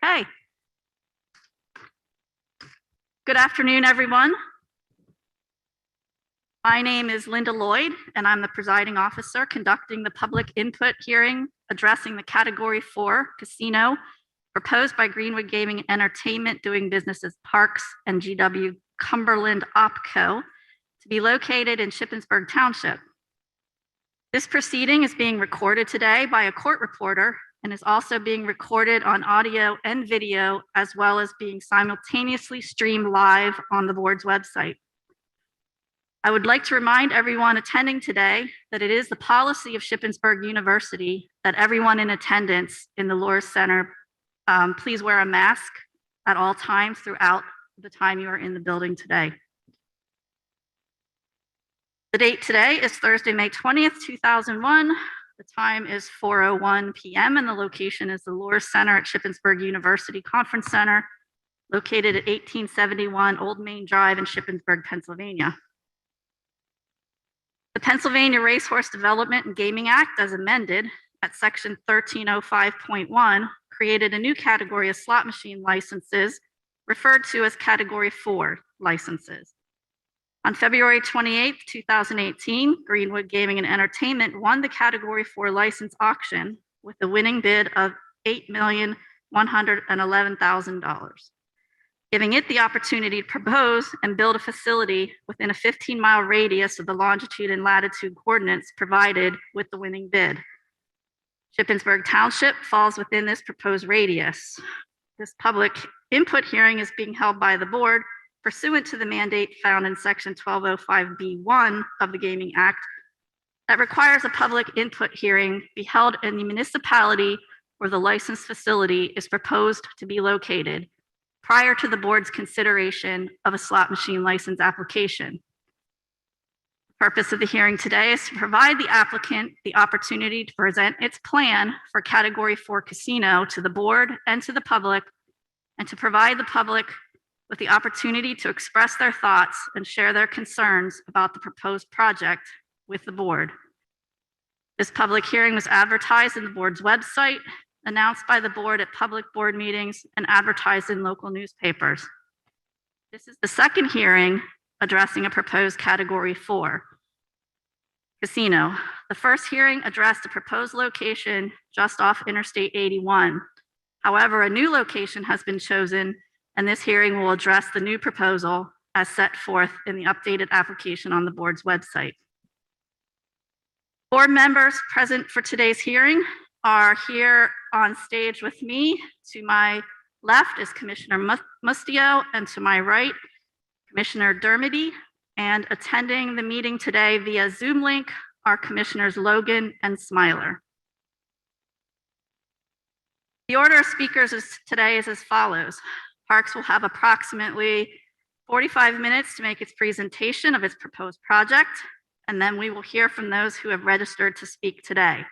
Okay. Good afternoon, everyone. My name is Linda Lloyd, and I'm the presiding officer conducting the public input hearing addressing the Category 4 casino proposed by Greenwood Gaming and Entertainment doing business as Parks and GW Cumberland OpCo to be located in Shippensburg Township. This proceeding is being recorded today by a court reporter and is also being recorded on audio and video, as well as being simultaneously streamed live on the board's website. I would like to remind everyone attending today that it is the policy of Shippensburg University that everyone in attendance in the Lohr Center please wear a mask at all times throughout the time you are in the building today. The date today is Thursday, May 20th, 2001. The time is 4:01 p.m. and the location is the Lohr Center at Shippensburg University Conference Center, located at 1871 Old Main Drive in Shippensburg, Pennsylvania. The Pennsylvania Racehorse Development and Gaming Act, as amended at Section 1305.1, created a new category of slot machine licenses referred to as Category 4 licenses. On February 28, 2018, Greenwood Gaming and Entertainment won the Category 4 license auction with a winning bid of $8,111,000, giving it the opportunity to propose and build a facility within a 15-mile radius of the longitude and latitude coordinates provided with the winning bid. Shippensburg Township falls within this proposed radius. This public input hearing is being held by the board pursuant to the mandate found in Section 1205B1 of the Gaming Act that requires a public input hearing be held in the municipality where the licensed facility is proposed to be located prior to the board's consideration of a slot machine license application. The purpose of the hearing today is to provide the applicant the opportunity to present its plan for Category 4 casino to the board and to the public, and to provide the public with the opportunity to express their thoughts and share their concerns about the proposed project with the board. This public hearing was advertised in the board's website, announced by the board at public board meetings, and advertised in local newspapers. This is the second hearing addressing a proposed Category 4 casino. The first hearing addressed a proposed location just off Interstate 81. However, a new location has been chosen, and this hearing will address the new proposal as set forth in the updated application on the board's website. Board members present for today's hearing are here on stage with me. To my left is Commissioner Mustio, and to my right, Commissioner Dermody. And attending the meeting today via Zoom link are Commissioners Logan and Smiler. The order of speakers today is as follows. Parks will have approximately 45 minutes to make its presentation of its proposed project, and then we will hear from those who have registered to speak today.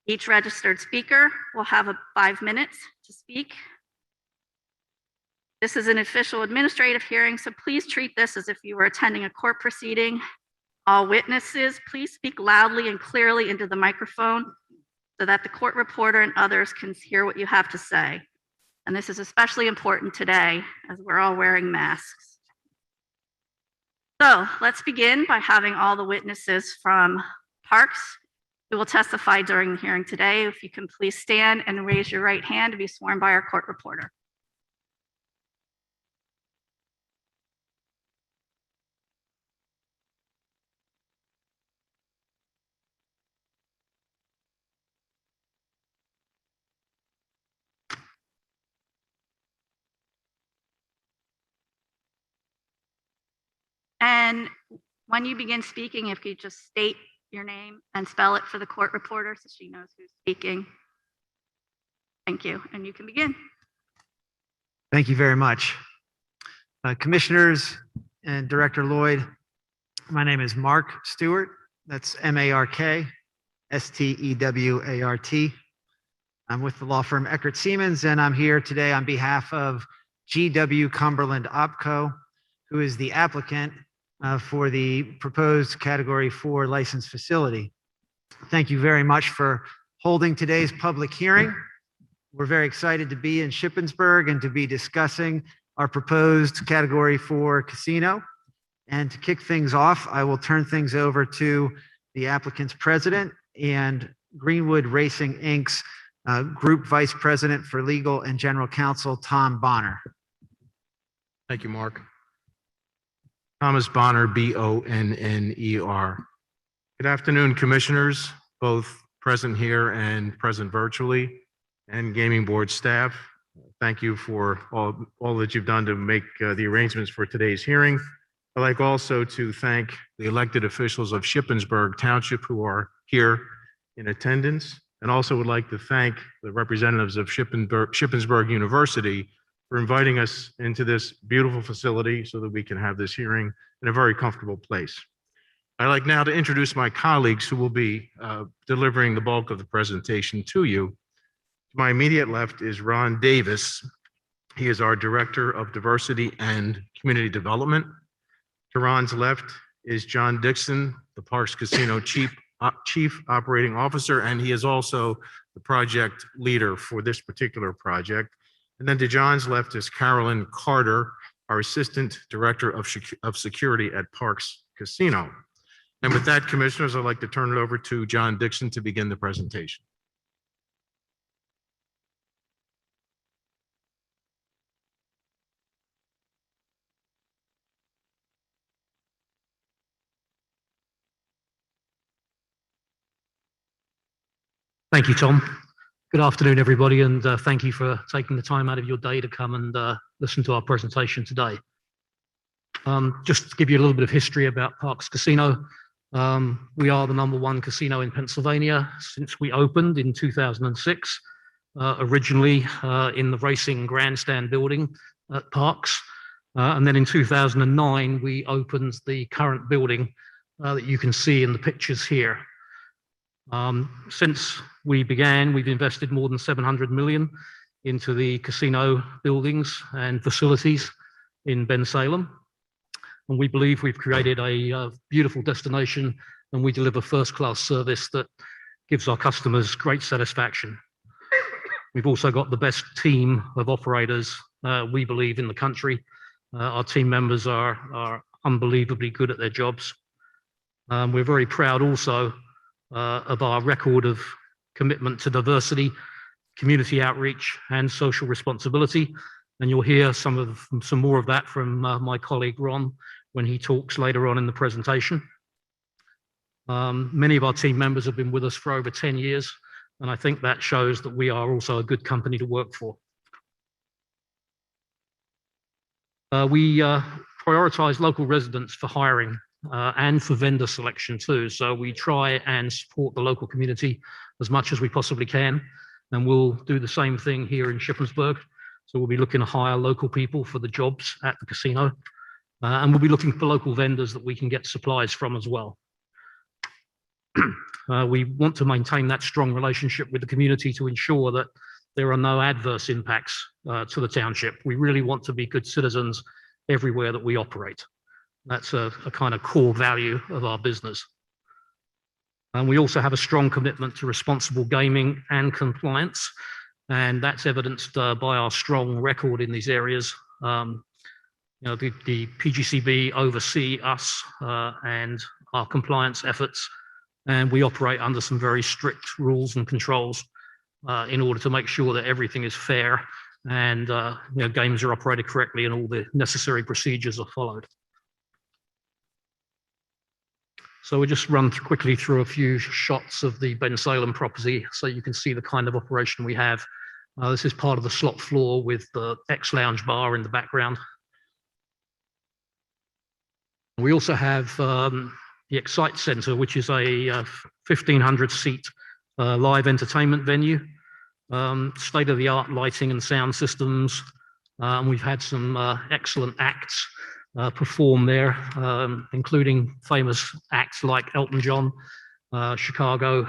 Each registered speaker will have 5 minutes to speak. This is an official administrative hearing, so please treat this as if you were attending a court proceeding. All witnesses, please speak loudly and clearly into the microphone so that the court reporter and others can hear what you have to say. And this is especially important today as we're all wearing masks. So let's begin by having all the witnesses from Parks who will testify during the hearing today. If you can please stand and raise your right hand to be sworn by our court reporter. And when you begin speaking, if you just state your name and spell it for the court reporter so she knows who's speaking. Thank you, and you can begin. Thank you very much. Commissioners and Director Lloyd, my name is Mark Stewart. That's M-A-R-K S-T-E-W-A-R-T. I'm with the law firm Eckert Siemens, and I'm here today on behalf of GW Cumberland OpCo, who is the applicant for the proposed Category 4 licensed facility. Thank you very much for holding today's public hearing. We're very excited to be in Shippensburg and to be discussing our proposed Category 4 casino. And to kick things off, I will turn things over to the applicant's president and Greenwood Racing Inc.'s Group Vice President for Legal and General Counsel, Tom Bonner. Thank you, Mark. Thomas Bonner, B-O-N-N-E-R. Good afternoon, commissioners, both present here and present virtually, and gaming board staff. Thank you for all that you've done to make the arrangements for today's hearing. I'd like also to thank the elected officials of Shippensburg Township who are here in attendance, and also would like to thank the representatives of Shippensburg University for inviting us into this beautiful facility so that we can have this hearing in a very comfortable place. I'd like now to introduce my colleagues who will be delivering the bulk of the presentation to you. To my immediate left is Ron Davis. He is our Director of Diversity and Community Development. To Ron's left is John Dixon, the Parks Casino Chief Operating Officer, and he is also the project leader for this particular project. And then to John's left is Carolyn Carter, our Assistant Director of Security at Parks Casino. And with that, commissioners, I'd like to turn it over to John Dixon to begin the presentation. Thank you, Tom. Good afternoon, everybody, and thank you for taking the time out of your day to come and listen to our presentation today. Just to give you a little bit of history about Parks Casino, we are the #1 casino in Pennsylvania since we opened in 2006, originally in the racing grandstand building at Parks. And then in 2009, we opened the current building that you can see in the pictures here. Since we began, we've invested more than $700 million into the casino buildings and facilities in Bensalem. And we believe we've created a beautiful destination, and we deliver first-class service that gives our customers great satisfaction. We've also got the best team of operators, we believe, in the country. Our team members are unbelievably good at their jobs. We're very proud also of our record of commitment to diversity, community outreach, and social responsibility. And you'll hear some more of that from my colleague Ron when he talks later on in the presentation. Many of our team members have been with us for over 10 years, and I think that shows that we are also a good company to work for. We prioritize local residents for hiring and for vendor selection too. So we try and support the local community as much as we possibly can. And we'll do the same thing here in Shippensburg. So we'll be looking to hire local people for the jobs at the casino. And we'll be looking for local vendors that we can get supplies from as well. We want to maintain that strong relationship with the community to ensure that there are no adverse impacts to the township. We really want to be good citizens everywhere that we operate. That's a kind of core value of our business. And we also have a strong commitment to responsible gaming and compliance, and that's evidenced by our strong record in these areas. The PGCB oversee us and our compliance efforts, and we operate under some very strict rules and controls in order to make sure that everything is fair and games are operated correctly and all the necessary procedures are followed. So we'll just run quickly through a few shots of the Bensalem property so you can see the kind of operation we have. This is part of the slot floor with the X-Lounge bar in the background. We also have the Excite Center, which is a 1,500 seat live entertainment venue, state-of-the-art lighting and sound systems. And we've had some excellent acts perform there, including famous acts like Elton John, Chicago,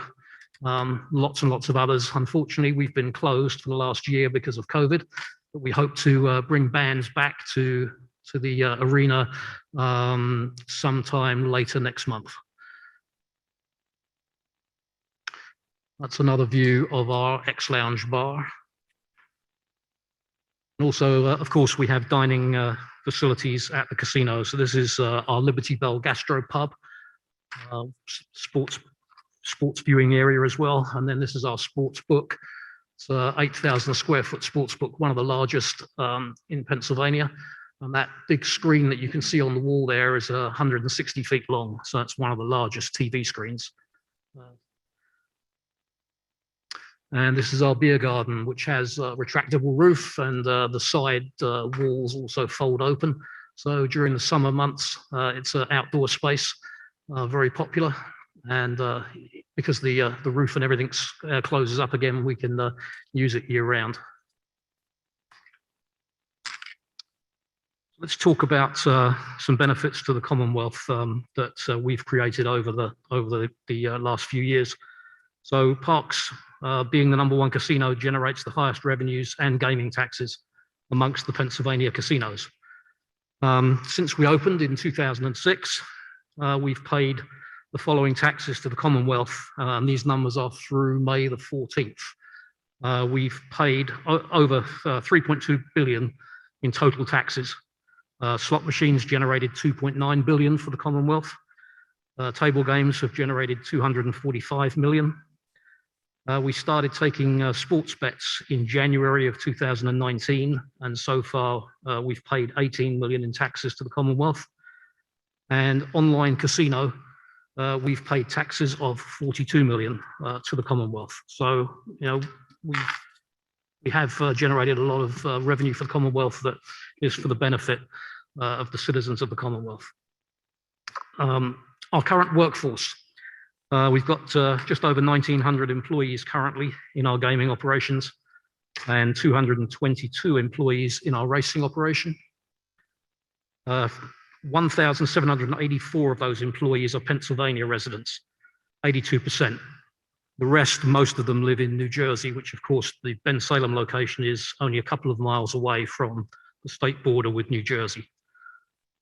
lots and lots of others. Unfortunately, we've been closed for the last year because of COVID, but we hope to bring bands back to the arena sometime later next month. That's another view of our X-Lounge bar. And also, of course, we have dining facilities at the casino. So this is our Liberty Bell Gastro Pub, sports viewing area as well. And then this is our sports book. It's 8,000 square foot sports book, one of the largest in Pennsylvania. And that big screen that you can see on the wall there is 160 feet long. So that's one of the largest TV screens. And this is our beer garden, which has a retractable roof, and the side walls also fold open. So during the summer months, it's an outdoor space, very popular. And because the roof and everything closes up again, we can use it year round. Let's talk about some benefits to the Commonwealth that we've created over the last few years. So parks, being the #1 casino, generates the highest revenues and gaming taxes amongst the Pennsylvania casinos. Since we opened in 2006, we've paid the following taxes to the Commonwealth, and these numbers are through May the 14th. We've paid over 3.2 billion in total taxes. Slot machines generated 2.9 billion for the Commonwealth. Table games have generated 245 million. We started taking sports bets in January of 2019, and so far we've paid 18 million in taxes to the Commonwealth. And online casino, we've paid taxes of 42 million to the Commonwealth. So, you know, we have generated a lot of revenue for the Commonwealth that is for the benefit of the citizens of the Commonwealth. Our current workforce, we've got just over 1,900 employees currently in our gaming operations and 222 employees in our racing operation. 1,784 of those employees are Pennsylvania residents, 82%. The rest, most of them live in New Jersey, which of course the Bensalem location is only a couple of miles away from the state border with New Jersey.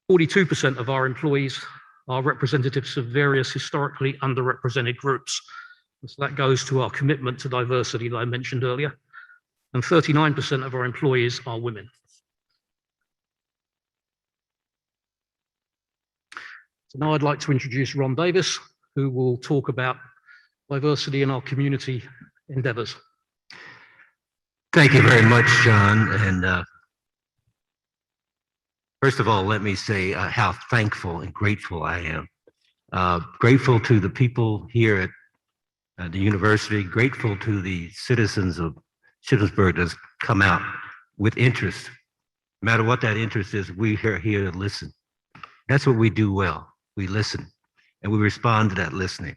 42% of our employees are representatives of various historically underrepresented groups. So that goes to our commitment to diversity that I mentioned earlier. And 39% of our employees are women. So now I'd like to introduce Ron Davis, who will talk about diversity in our community endeavors. Thank you very much, John. And first of all, let me say how thankful and grateful I am. Grateful to the people here at the university, grateful to the citizens of Shippensburg that's come out with interest. No matter what that interest is, we are here to listen. That's what we do well. We listen and we respond to that listening.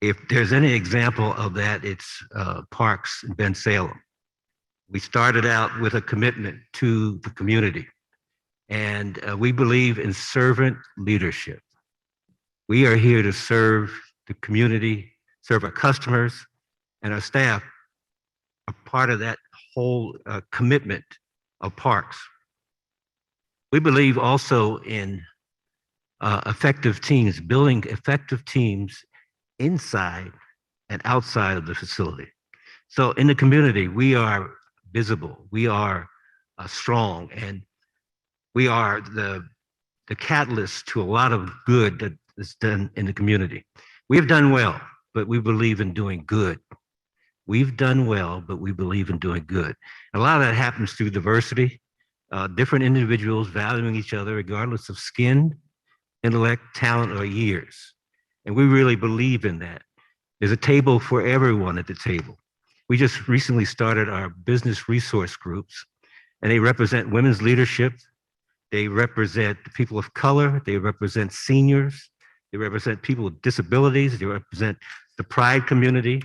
If there's any example of that, it's parks in Bensalem. We started out with a commitment to the community, and we believe in servant leadership. We are here to serve the community, serve our customers, and our staff are part of that whole commitment of parks. We believe also in effective teams, building effective teams inside and outside of the facility. So in the community, we are visible, we are strong, and we are the catalyst to a lot of good that is done in the community. We have done well, but we believe in doing good. We've done well, but we believe in doing good. And a lot of that happens through diversity, different individuals valuing each other regardless of skin, intellect, talent, or years. And we really believe in that. There's a table for everyone at the table. We just recently started our business resource groups, and they represent women's leadership. They represent the people of color. They represent seniors. They represent people with disabilities. They represent the pride community.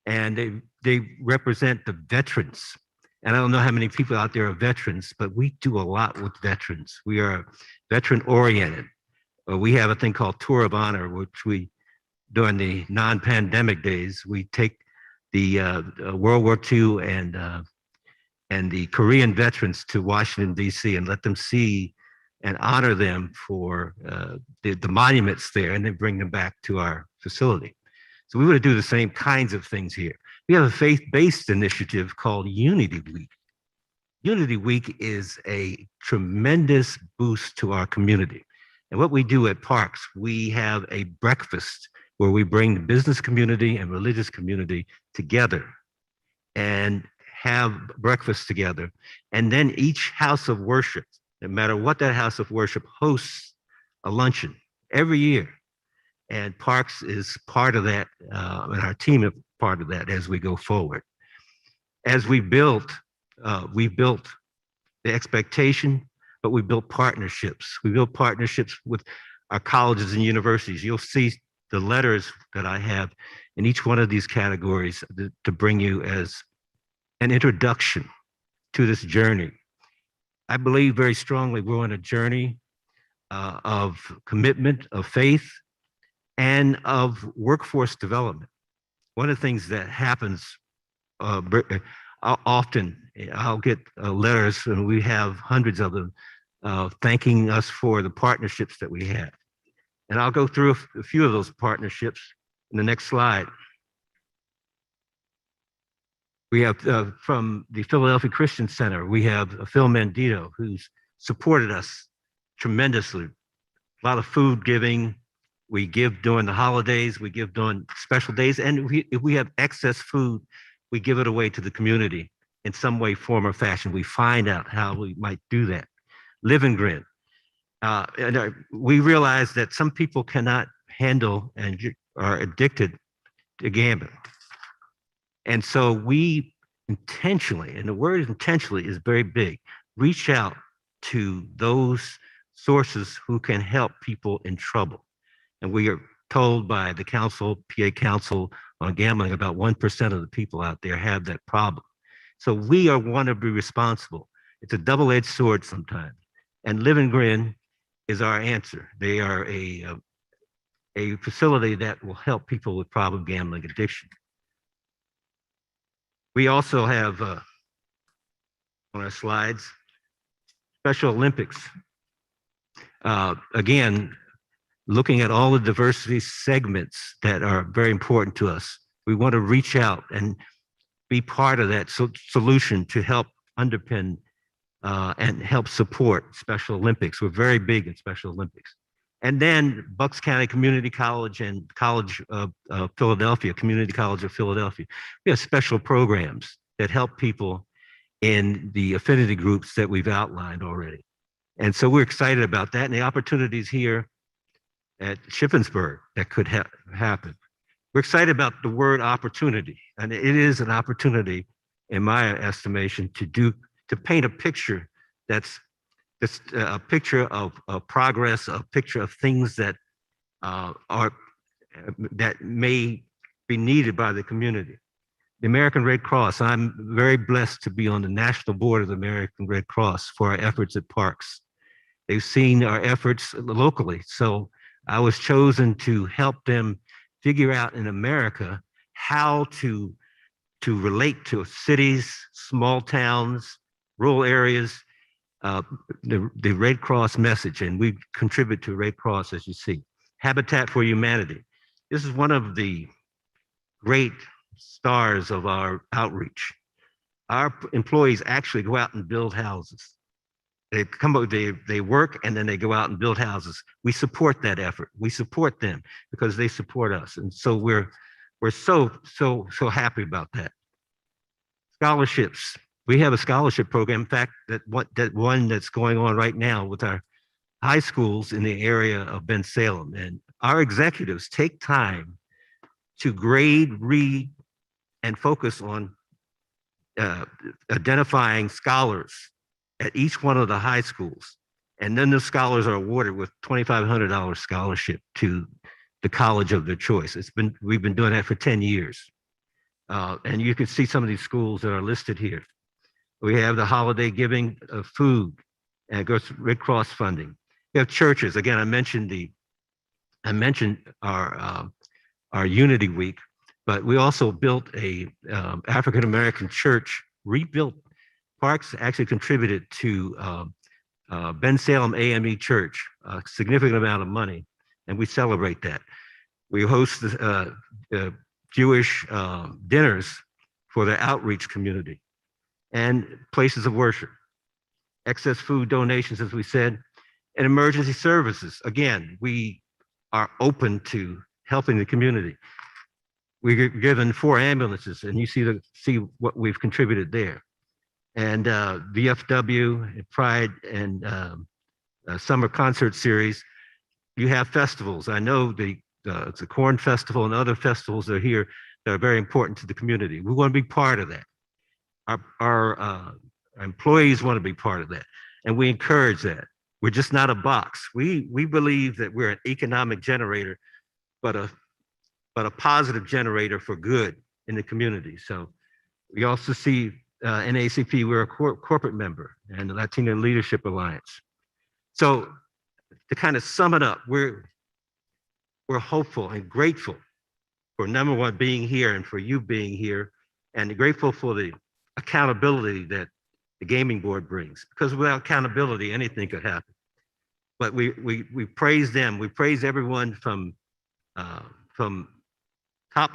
And they represent the veterans. And I don't know how many people out there are veterans, but we do a lot with veterans. We are veteran oriented. We have a thing called Tour of Honor, which we, during the non-pandemic days, we take the World War II and the Korean veterans to Washington, D.C. and let them see and honor them for the monuments there, and then bring them back to our facility. So we want to do the same kinds of things here. We have a faith-based initiative called Unity Week. Unity Week is a tremendous boost to our community. And what we do at Parks, we have a breakfast where we bring the business community and religious community together and have breakfast together. And then each house of worship, no matter what that house of worship, hosts a luncheon every year. And Parks is part of that, and our team is part of that as we go forward. As we built the expectation, but we built partnerships. We built partnerships with our colleges and universities. You'll see the letters that I have in each one of these categories to bring you as an introduction to this journey. I believe very strongly we're on a journey of commitment, of faith, and of workforce development. One of the things that happens often, I'll get letters, and we have hundreds of them, thanking us for the partnerships that we have. And I'll go through a few of those partnerships in the next slide. We have from the Philadelphia Christian Center, we have Phil Mandito, who's supported us tremendously. A lot of food giving. We give during the holidays, we give during special days, and if we have excess food, we give it away to the community in some way, form, or fashion. We find out how we might do that. Live and Grin. We realize that some people cannot handle and are addicted to gambling. And so we intentionally, and the word intentionally is very big, reach out to those sources who can help people in trouble. And we are told by the council, PA Council on Gambling, about 1% of the people out there have that problem. So we want to be responsible. It's a double-edged sword sometimes. And Live and Grin is our answer. They are a facility that will help people with problem gambling addiction. We also have, on our slides, Special Olympics. Again, looking at all the diversity segments that are very important to us. We want to reach out and be part of that solution to help underpin and help support Special Olympics. We're very big in Special Olympics. And then Bucks County Community College and College of Philadelphia, Community College of Philadelphia. We have special programs that help people in the affinity groups that we've outlined already. And so we're excited about that and the opportunities here at Shippensburg that could happen. We're excited about the word opportunity, and it is an opportunity, in my estimation, to paint a picture that's a picture of progress, a picture of things that that may be needed by the community. The American Red Cross, I'm very blessed to be on the national board of the American Red Cross for our efforts at Parks. They've seen our efforts locally, so I was chosen to help them figure out in America how to relate to cities, small towns, rural areas, the Red Cross message, and we contribute to Red Cross, as you see. Habitat for Humanity. This is one of the great stars of our outreach. Our employees actually go out and build houses. They come up, they work, and then they go out and build houses. We support that effort. We support them because they support us, and so we're so happy about that. Scholarships. We have a scholarship program. In fact, that one that's going on right now with our high schools in the area of Bensalem, and our executives take time to grade, read, and focus on identifying scholars at each one of the high schools. And then the scholars are awarded with $2,500 scholarship to the college of their choice. We've been doing that for 10 years. And you can see some of these schools that are listed here. We have the holiday giving of food, and it goes to Red Cross funding. We have churches. Again, I mentioned our Unity Week, but we also built a African-American church, rebuilt. Parks actually contributed to Bensalem AME Church, a significant amount of money, and we celebrate that. We host Jewish dinners for the outreach community. and places of worship. Excess food donations, as we said, and emergency services. Again, we are open to helping the community. We're given 4 ambulances, and you see what we've contributed there. And VFW, Pride, and Summer Concert Series. You have festivals. I know it's a Corn Festival and other festivals that are here that are very important to the community. We want to be part of that. Our employees want to be part of that, and we encourage that. We're just not a box. We believe that we're an economic generator, but a positive generator for good in the community. So we also see NAACP, we're a corporate member and the Latino Leadership Alliance. So to kind of sum it up, we're hopeful and grateful for number one being here and for you being here, and grateful for the accountability that the gaming board brings, because without accountability, anything could happen. But we praise them. We praise everyone from top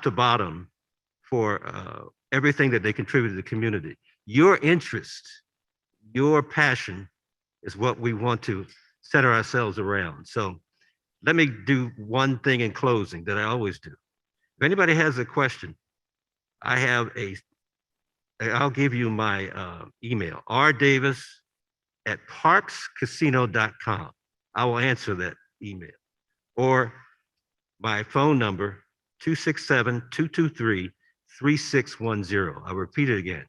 to bottom for everything that they contribute to the community. Your interest, your passion is what we want to center ourselves around. So let me do one thing in closing that I always do. If anybody has a question, I'll give you my email, rdavis@parkscasino.com. I will answer that email. Or my phone number, 267-223-3610. I'll repeat it again,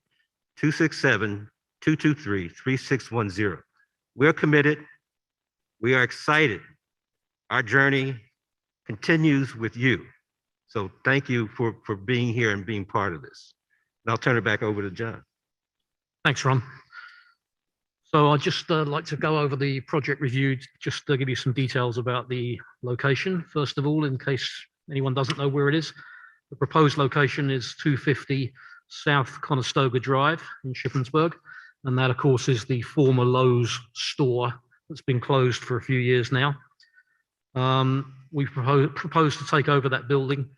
267-223-3610. We're committed. We are excited. Our journey continues with you. So thank you for being here and being part of this. And I'll turn it back over to John. Thanks, Ron. So I'd just like to go over the project review, just to give you some details about the location. First of all, in case anyone doesn't know where it is, the proposed location is 250 South Conestoga Drive in Shippensburg. And that, of course, is the former Lowe's store that's been closed for a few years now. We propose to take over that building.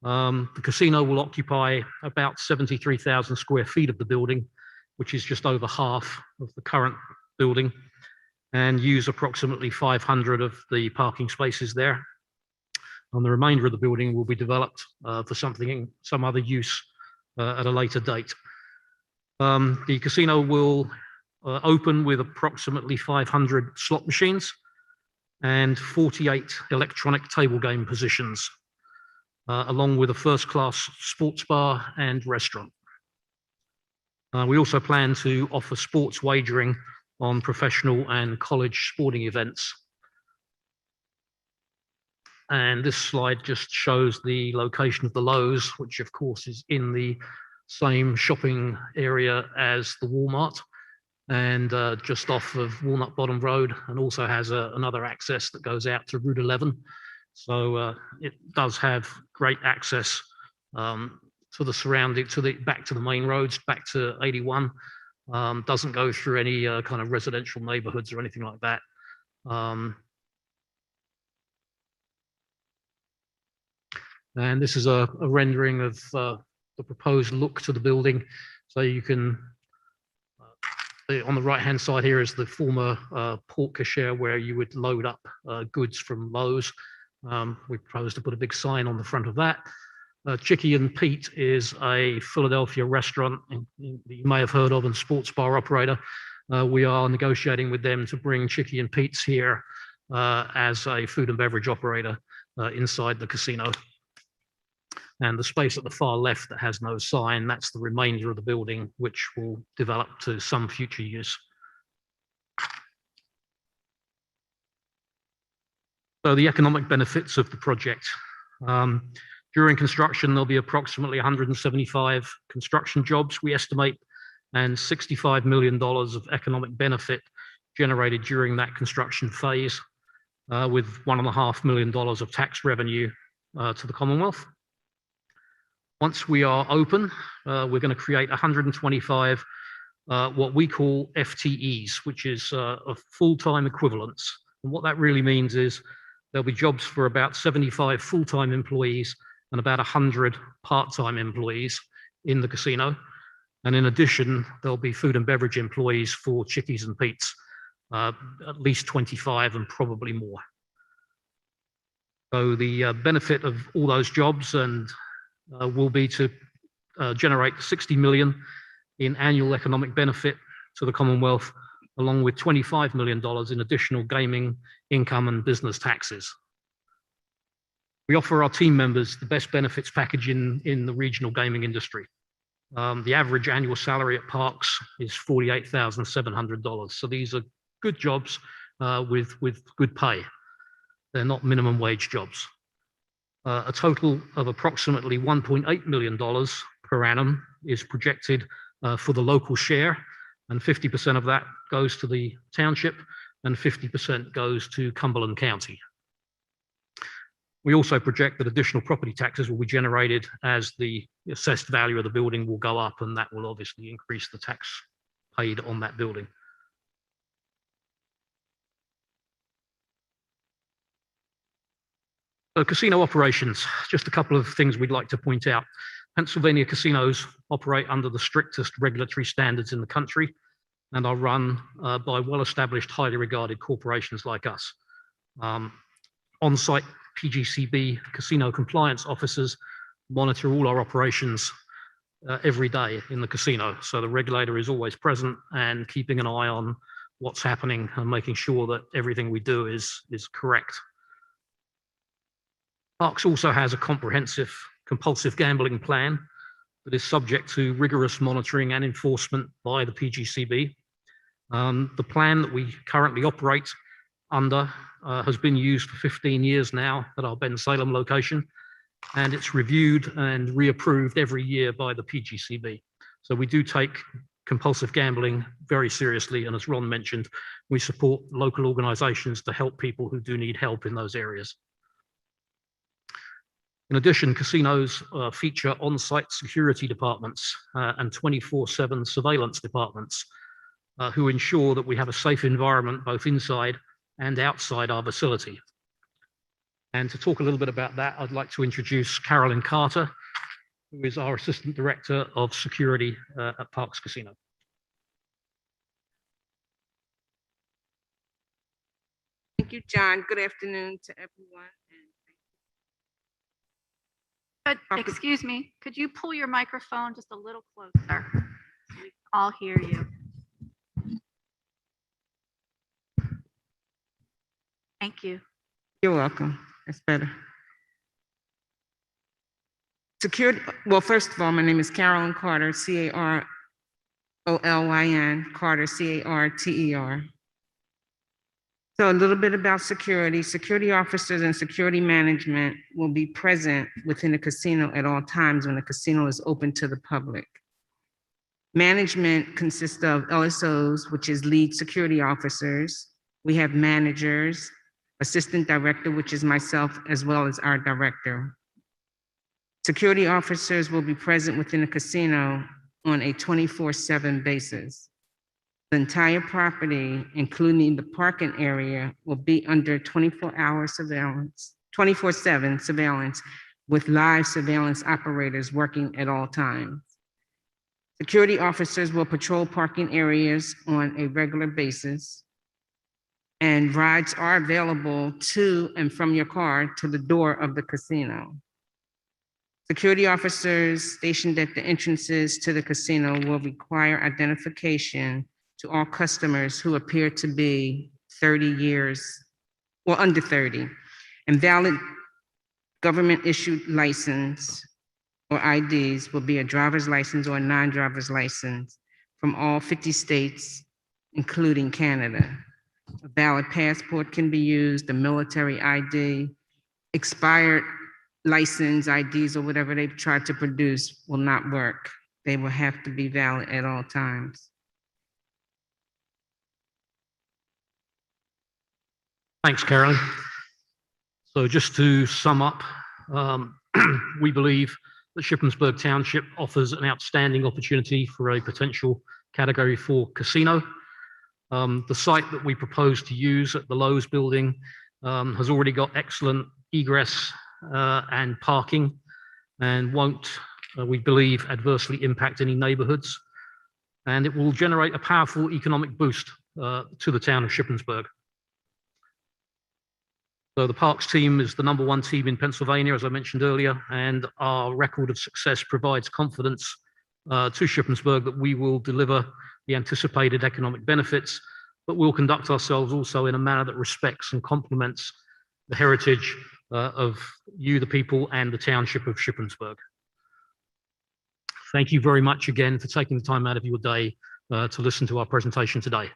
The casino will occupy about 73,000 square feet of the building, which is just over half of the current building, and use approximately 500 of the parking spaces there. And the remainder of the building will be developed for some other use at a later date. The casino will open with approximately 500 slot machines and 48 electronic table game positions, along with a first-class sports bar and restaurant. We also plan to offer sports wagering on professional and college sporting events. And this slide just shows the location of the Lowe's, which of course is in the same shopping area as the Walmart, and just off of Walnut Bottom Road, and also has another access that goes out to Route 11. So it does have great access to the surrounding, back to the main roads, back to 81. Doesn't go through any kind of residential neighborhoods or anything like that. And this is a rendering of the proposed look to the building. So you can, on the right-hand side here is the former port cashier where you would load up goods from Lowe's. We propose to put a big sign on the front of that. Chicky and Pete is a Philadelphia restaurant you may have heard of, and sports bar operator. We are negotiating with them to bring Chicky and Pete's here as a food and beverage operator inside the casino. And the space at the far left that has no sign, that's the remainder of the building, which will develop to some future use. So the economic benefits of the project. During construction, there'll be approximately 175 construction jobs, we estimate, and $65 million of economic benefit generated during that construction phase, with $1.5 million of tax revenue to the Commonwealth. Once we are open, we're going to create 125 what we call FTEs, which is a full-time equivalents. And what that really means is there'll be jobs for about 75 full-time employees and about 100 part-time employees in the casino. And in addition, there'll be food and beverage employees for Chickies and Pete's, at least 25 and probably more. So the benefit of all those jobs will be to generate 60 million in annual economic benefit to the Commonwealth, along with $25 million in additional gaming income and business taxes. We offer our team members the best benefits package in the regional gaming industry. The average annual salary at parks is $48,700. So these are good jobs with good pay. They're not minimum wage jobs. A total of approximately $1.8 million per annum is projected for the local share, and 50% of that goes to the township and 50% goes to Cumberland County. We also project that additional property taxes will be generated as the assessed value of the building will go up, and that will obviously increase the tax paid on that building. So casino operations, just a couple of things we'd like to point out. Pennsylvania casinos operate under the strictest regulatory standards in the country and are run by well-established, highly regarded corporations like us. On-site PGCB casino compliance officers monitor all our operations every day in the casino. So the regulator is always present and keeping an eye on what's happening and making sure that everything we do is correct. Parks also has a comprehensive compulsive gambling plan that is subject to rigorous monitoring and enforcement by the PGCB. The plan that we currently operate under has been used for 15 years now at our Bensalem location, and it's reviewed and reapproved every year by the PGCB. So we do take compulsive gambling very seriously, and as Ron mentioned, we support local organizations to help people who do need help in those areas. In addition, casinos feature on-site security departments and 24/7 surveillance departments who ensure that we have a safe environment both inside and outside our facility. And to talk a little bit about that, I'd like to introduce Carolyn Carter, who is our Assistant Director of Security at Parks Casino. Thank you, John. Good afternoon to everyone. Excuse me, could you pull your microphone just a little closer so we can all hear you? Thank you. You're welcome. That's better. Security, well, first of all, my name is Carolyn Carter, C-A-R-O-L-Y-N, Carter, C-A-R-T-E-R. So a little bit about security. Security officers and security management will be present within the casino at all times when the casino is open to the public. Management consists of LSOs, which is lead security officers. We have managers, assistant director, which is myself, as well as our director. Security officers will be present within the casino on a 24/7 basis. The entire property, including the parking area, will be under 24-hour surveillance, 24/7 surveillance, with live surveillance operators working at all times. Security officers will patrol parking areas on a regular basis, and rides are available to and from your car to the door of the casino. Security officers stationed at the entrances to the casino will require identification to all customers who appear to be 30 years or under 30, and valid government-issued license or IDs will be a driver's license or a non-driver's license from all 50 states, including Canada. A valid passport can be used, a military ID, expired license IDs or whatever they've tried to produce will not work. They will have to be valid at all times. Thanks, Carolyn. So just to sum up, we believe that Shippensburg Township offers an outstanding opportunity for a potential Category 4 casino. The site that we propose to use at the Lowe's building has already got excellent egress and parking and won't, we believe, adversely impact any neighborhoods. and it will generate a powerful economic boost to the town of Shippensburg. So the Parks team is the #1 team in Pennsylvania, as I mentioned earlier, and our record of success provides confidence to Shippensburg that we will deliver the anticipated economic benefits, but we'll conduct ourselves also in a manner that respects and complements the heritage of you, the people, and the township of Shippensburg. Thank you very much again for taking the time out of your day to listen to our presentation today.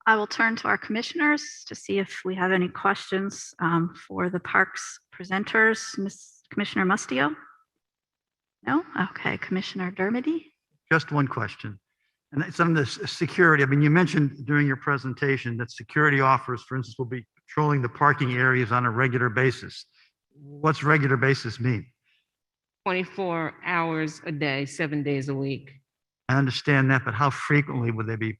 I will turn to our commissioners to see if we have any questions for the parks presenters. Commissioner Mustio? No? Okay, Commissioner Dermody? Just one question. And it's on this security. I mean, you mentioned during your presentation that security officers, for instance, will be patrolling the parking areas on a regular basis. What's regular basis mean? 24 hours a day, 7 days a week. I understand that, but how frequently would they be?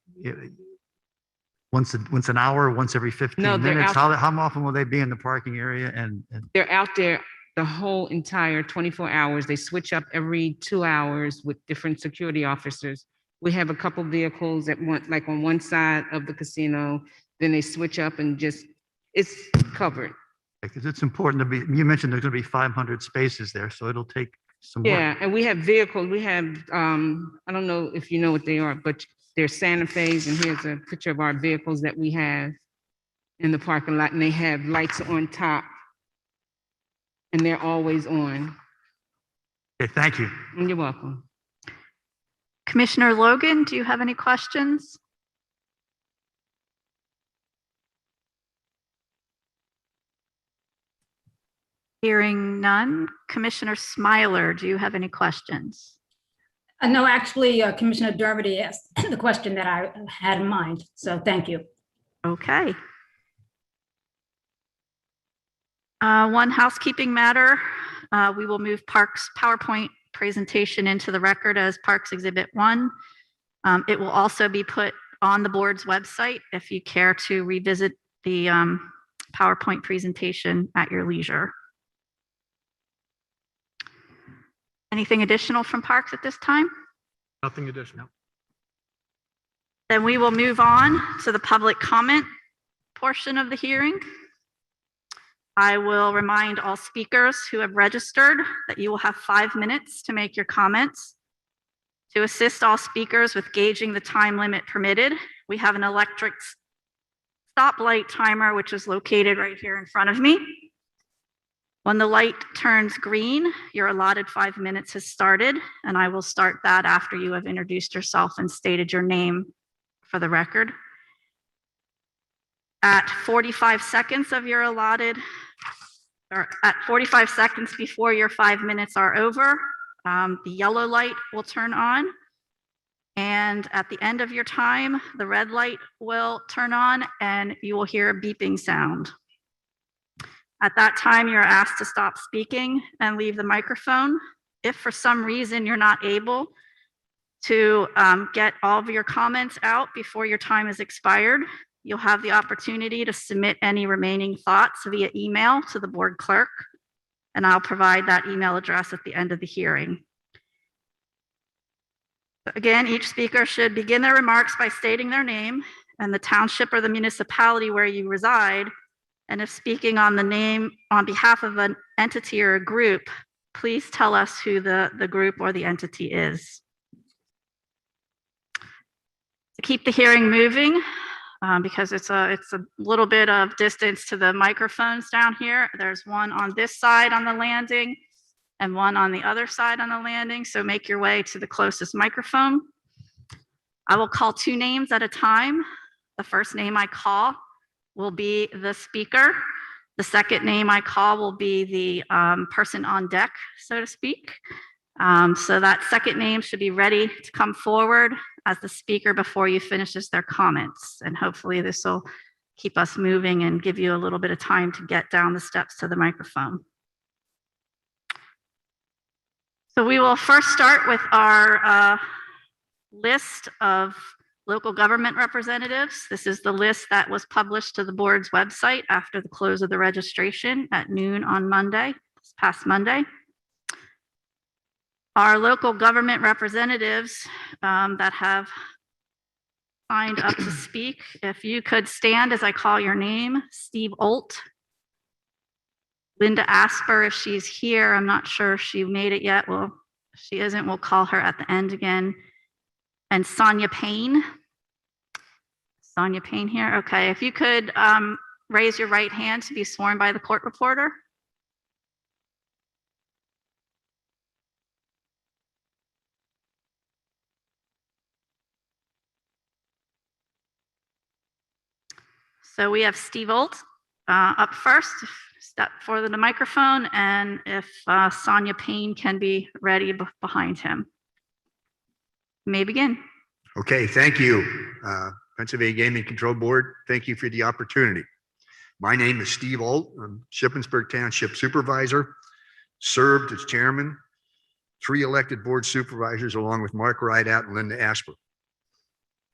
Once an hour, once every 15 No, they're minutes? out- How often will they be in the parking area? And They're out there the whole entire 24 hours. They switch up every 2 hours with different security officers. We have a couple vehicles that like on one side of the casino, then they switch up and it's covered. because it's important to be, you mentioned there's going to be 500 spaces there, so it'll take some work. Yeah, and we have vehicles, we have, I don't know if you know what they are, but they're Santa Fe's, and here's a picture of our vehicles that we have in the parking lot, and they have lights on top, and they're always on. Okay, thank you. And you're welcome. Commissioner Logan, do you have any questions? Hearing none. Commissioner Smiler, do you have any questions? No, actually, Commissioner Dermody asked the question that I had in mind, so thank you. Okay. One housekeeping matter. We will move Parks PowerPoint presentation into the record as Parks Exhibit 1. It will also be put on the board's website if you care to revisit the PowerPoint presentation at your leisure. Anything additional from Parks at this time? Nothing additional. Then we will move on to the public comment portion of the hearing. I will remind all speakers who have registered that you will have 5 minutes to make your comments. To assist all speakers with gauging the time limit permitted, we have an electric stoplight timer, which is located right here in front of me. When the light turns green, your allotted 5 minutes has started, and I will start that after you have introduced yourself and stated your name for the record. At 45 seconds of your allotted, or at 45 seconds before your 5 minutes are over, the yellow light will turn on. And at the end of your time, the red light will turn on and you will hear a beeping sound. At that time, you're asked to stop speaking and leave the microphone. If for some reason you're not able to get all of your comments out before your time is expired, you'll have the opportunity to submit any remaining thoughts via email to the board clerk, and I'll provide that email address at the end of the hearing. Again, each speaker should begin their remarks by stating their name and the township or the municipality where you reside. And if speaking on behalf of an entity or a group, please tell us who the group or the entity is. To keep the hearing moving, because it's a little bit of distance to the microphones down here. There's one on this side on the landing and one on the other side on the landing. So make your way to the closest microphone. I will call 2 names at a time. The first name I call will be the speaker. The second name I call will be the person on deck, so to speak. So that second name should be ready to come forward as the speaker before you finishes their comments. And hopefully this will keep us moving and give you a little bit of time to get down the steps to the microphone. So we will first start with our list of local government representatives. This is the list that was published to the board's website after the close of the registration at noon on Monday, this past Monday. Our local government representatives that have signed up to speak, if you could stand as I call your name. Steve Olt. Linda Asper, if she's here, I'm not sure if she made it yet. Well, if she isn't, we'll call her at the end again. And Sonya Payne. Sonya Payne here. Okay, if you could raise your right hand to be sworn by the court reporter. So we have Steve Olt up first. Step forward to the microphone, and if Sonya Payne can be ready behind him. You may begin. Okay, thank you. Pennsylvania Gaming Control Board, thank you for the opportunity. My name is Steve Olt. I'm Shippensburg Township Supervisor, served as chairman, 3 elected board supervisors along with Mark Rideout and Linda Asper.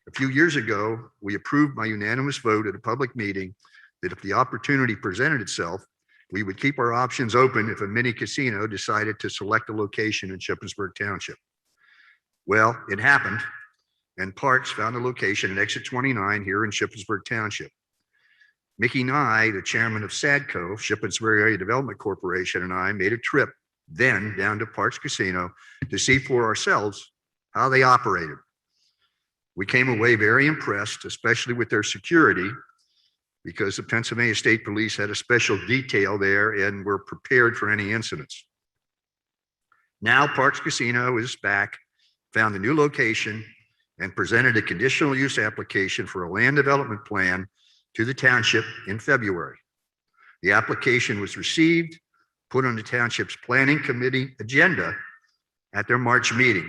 A few years ago, we approved by unanimous vote at a public meeting that if the opportunity presented itself, we would keep our options open if a mini casino decided to select a location in Shippensburg Township. Well, it happened, and Parks found a location at exit 29 here in Shippensburg Township. Mickey Nye, the chairman of SADCO, Shippensburg Area Development Corporation, and I made a trip then down to Parks Casino to see for ourselves how they operated. We came away very impressed, especially with their security, because the Pennsylvania State Police had a special detail there and were prepared for any incidents. Now Parks Casino is back, found a new location, and presented a conditional use application for a land development plan to the township in February. The application was received, put on the township's planning committee agenda at their March meeting.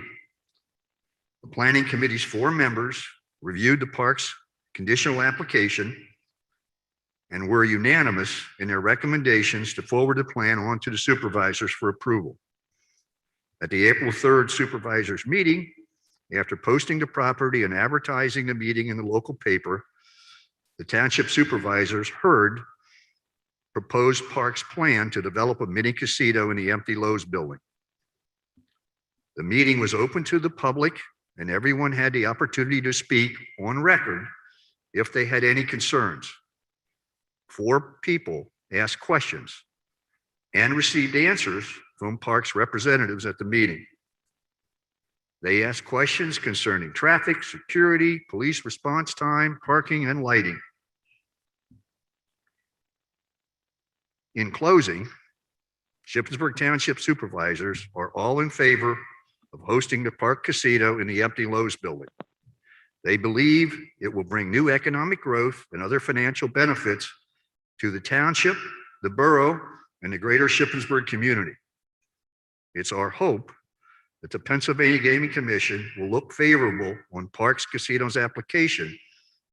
The planning committee's 4 members reviewed the park's conditional application and were unanimous in their recommendations to forward the plan on to the supervisors for approval. At the April 3rd supervisors meeting, after posting the property and advertising the meeting in the local paper, the township supervisors heard proposed parks plan to develop a mini casino in the empty Lowe's building. The meeting was open to the public and everyone had the opportunity to speak on record if they had any concerns. 4 people asked questions and received answers from Parks representatives at the meeting. They asked questions concerning traffic, security, police response time, parking, and lighting. In closing, Shippensburg Township supervisors are all in favor of hosting the Park Casino in the empty Lowe's building. They believe it will bring new economic growth and other financial benefits to the township, the borough, and the greater Shippensburg community. It's our hope that the Pennsylvania Gaming Commission will look favorable on Parks Casino's application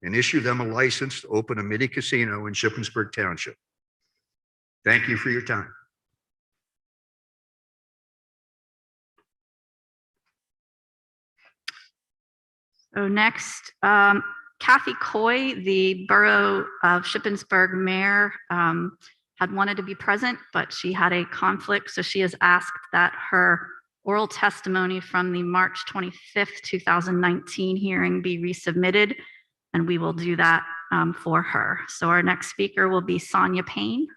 and issue them a license to open a mini casino in Shippensburg Township. Thank you for your time. So next, Kathy Coy, the Borough of Shippensburg mayor, had wanted to be present, but she had a conflict. So she has asked that her oral testimony from the March 25th, 2019 hearing be resubmitted, and we will do that for her. So our next speaker will be Sonya Payne.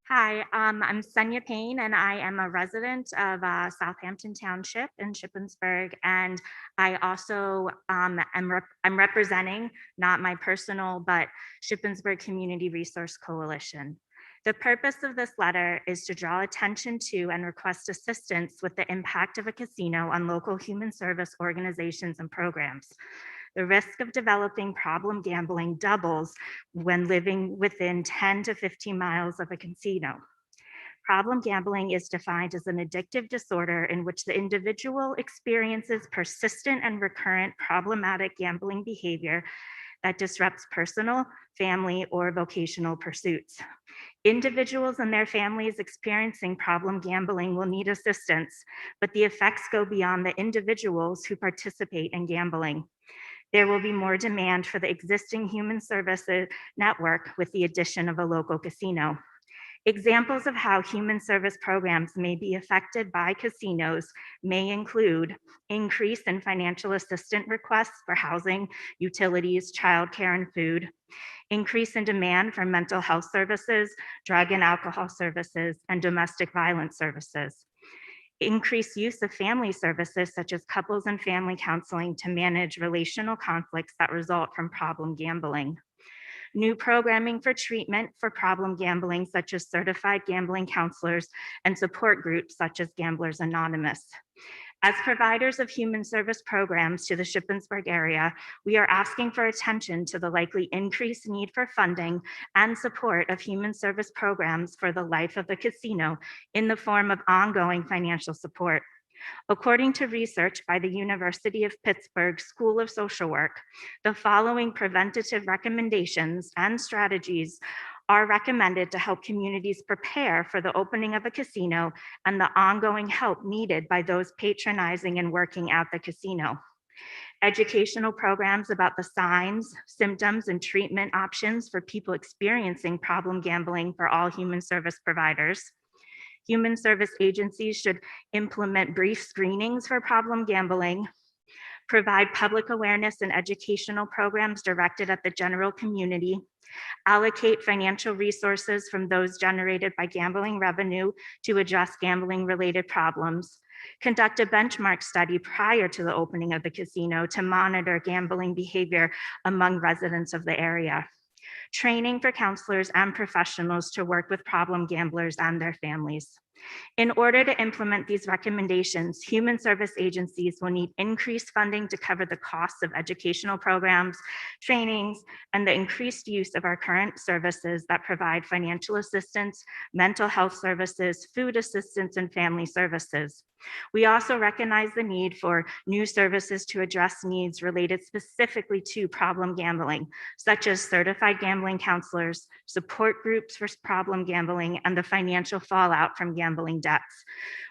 Hi, I'm Sonya Payne, and I am a resident of Southampton Township in Shippensburg, and I also I'm representing, not my personal, but Shippensburg Community Resource Coalition. The purpose of this letter is to draw attention to and request assistance with the impact of a casino on local human service organizations and programs. The risk of developing problem gambling doubles when living within 10 to 15 miles of a casino. Problem gambling is defined as an addictive disorder in which the individual experiences persistent and recurrent problematic gambling behavior that disrupts personal, family, or vocational pursuits. Individuals and their families experiencing problem gambling will need assistance, but the effects go beyond the individuals who participate in gambling. There will be more demand for the existing human services network with the addition of a local casino. Examples of how human service programs may be affected by casinos may include increase in financial assistance requests for housing, utilities, childcare, and food, increase in demand for mental health services, drug and alcohol services, and domestic violence services, increased use of family services such as couples and family counseling to manage relational conflicts that result from problem gambling, new programming for treatment for problem gambling, such as certified gambling counselors and support groups such as Gamblers Anonymous. As providers of human service programs to the Shippensburg area, we are asking for attention to the likely increased need for funding and support of human service programs for the life of the casino in the form of ongoing financial support. According to research by the University of Pittsburgh School of Social Work, the following preventative recommendations and strategies are recommended to help communities prepare for the opening of a casino and the ongoing help needed by those patronizing and working at the casino. Educational programs about the signs, symptoms, and treatment options for people experiencing problem gambling for all human service providers. Human service agencies should implement brief screenings for problem gambling, provide public awareness and educational programs directed at the general community, allocate financial resources from those generated by gambling revenue to address gambling-related problems, conduct a benchmark study prior to the opening of the casino to monitor gambling behavior among residents of the area, training for counselors and professionals to work with problem gamblers and their families. In order to implement these recommendations, human service agencies will need increased funding to cover the costs of educational programs, trainings, and the increased use of our current services that provide financial assistance, mental health services, food assistance, and family services. We also recognize the need for new services to address needs related specifically to problem gambling, such as certified gambling counselors, support groups for problem gambling, and the financial fallout from gambling debts.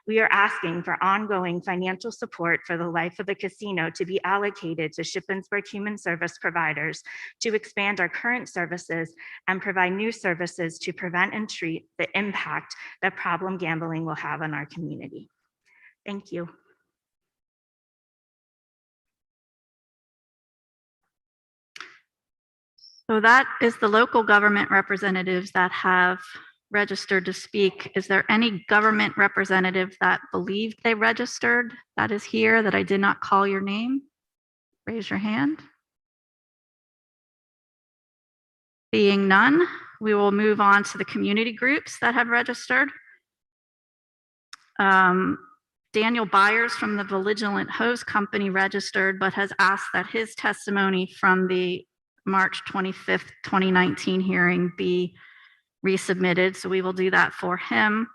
We are asking for ongoing financial support for the life of the casino to be allocated to Shippensburg human service providers to expand our current services and provide new services to prevent and treat the impact that problem gambling will have on our community. Thank you. So that is the local government representatives that have registered to speak. Is there any government representative that believed they registered that is here that I did not call your name? Raise your hand. Being none, we will move on to the community groups that have registered. Daniel Byers from the Vigilant Hose Company registered, but has asked that his testimony from the March 25th, 2019 hearing be resubmitted. So we will do that for him.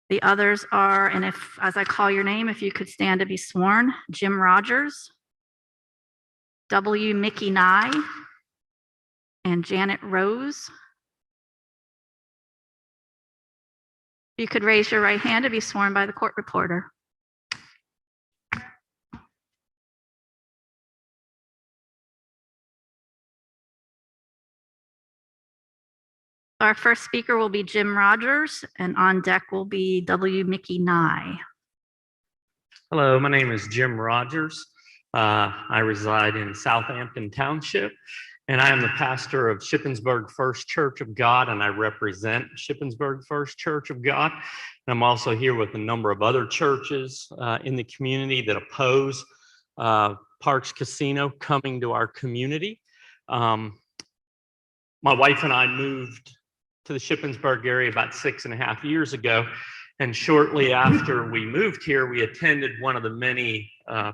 The others are, and if, as I call your name, if you could stand to be sworn, Jim Rogers, W. Mickey Nye, and Janet Rose. You could raise your right hand to be sworn by the court reporter. Our first speaker will be Jim Rogers, and on deck will be W. Mickey Nye. Hello, my name is Jim Rogers. I reside in Southampton Township, and I am the pastor of Shippensburg First Church of God, and I represent Shippensburg First Church of God. And I'm also here with a number of other churches in the community that oppose Parks Casino coming to our community. My wife and I moved to the Shippensburg area about 6.5 years ago. And shortly after we moved here, we attended one of the many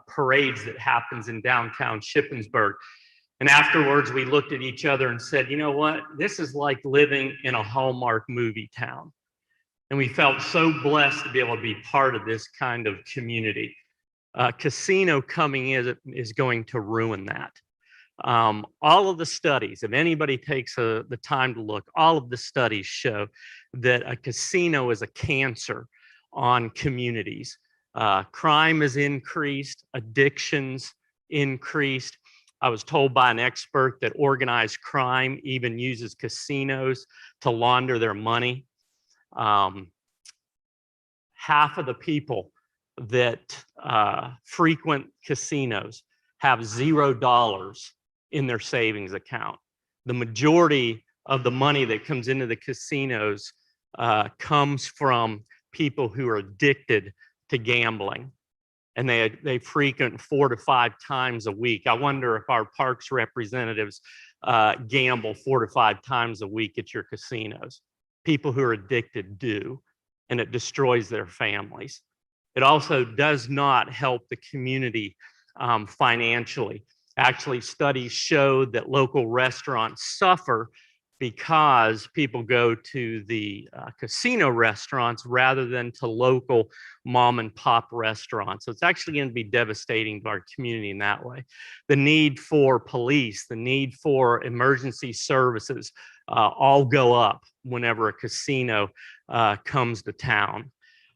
parades that happens in downtown Shippensburg. And afterwards, we looked at each other and said, you know what? This is like living in a Hallmark movie town. And we felt so blessed to be able to be part of this kind of community. Casino coming is going to ruin that. All of the studies, if anybody takes the time to look, all of the studies show that a casino is a cancer on communities. Crime is increased, addictions increased. I was told by an expert that organized crime even uses casinos to launder their money. half of the people that frequent casinos have $0 in their savings account. The majority of the money that comes into the casinos comes from people who are addicted to gambling, and they frequent 4 to 5 times a week. I wonder if our parks representatives gamble 4 to 5 times a week at your casinos. People who are addicted do, and it destroys their families. It also does not help the community financially. Actually, studies show that local restaurants suffer because people go to the casino restaurants rather than to local mom and pop restaurants. So it's actually going to be devastating to our community in that way. The need for police, the need for emergency services all go up whenever a casino comes to town.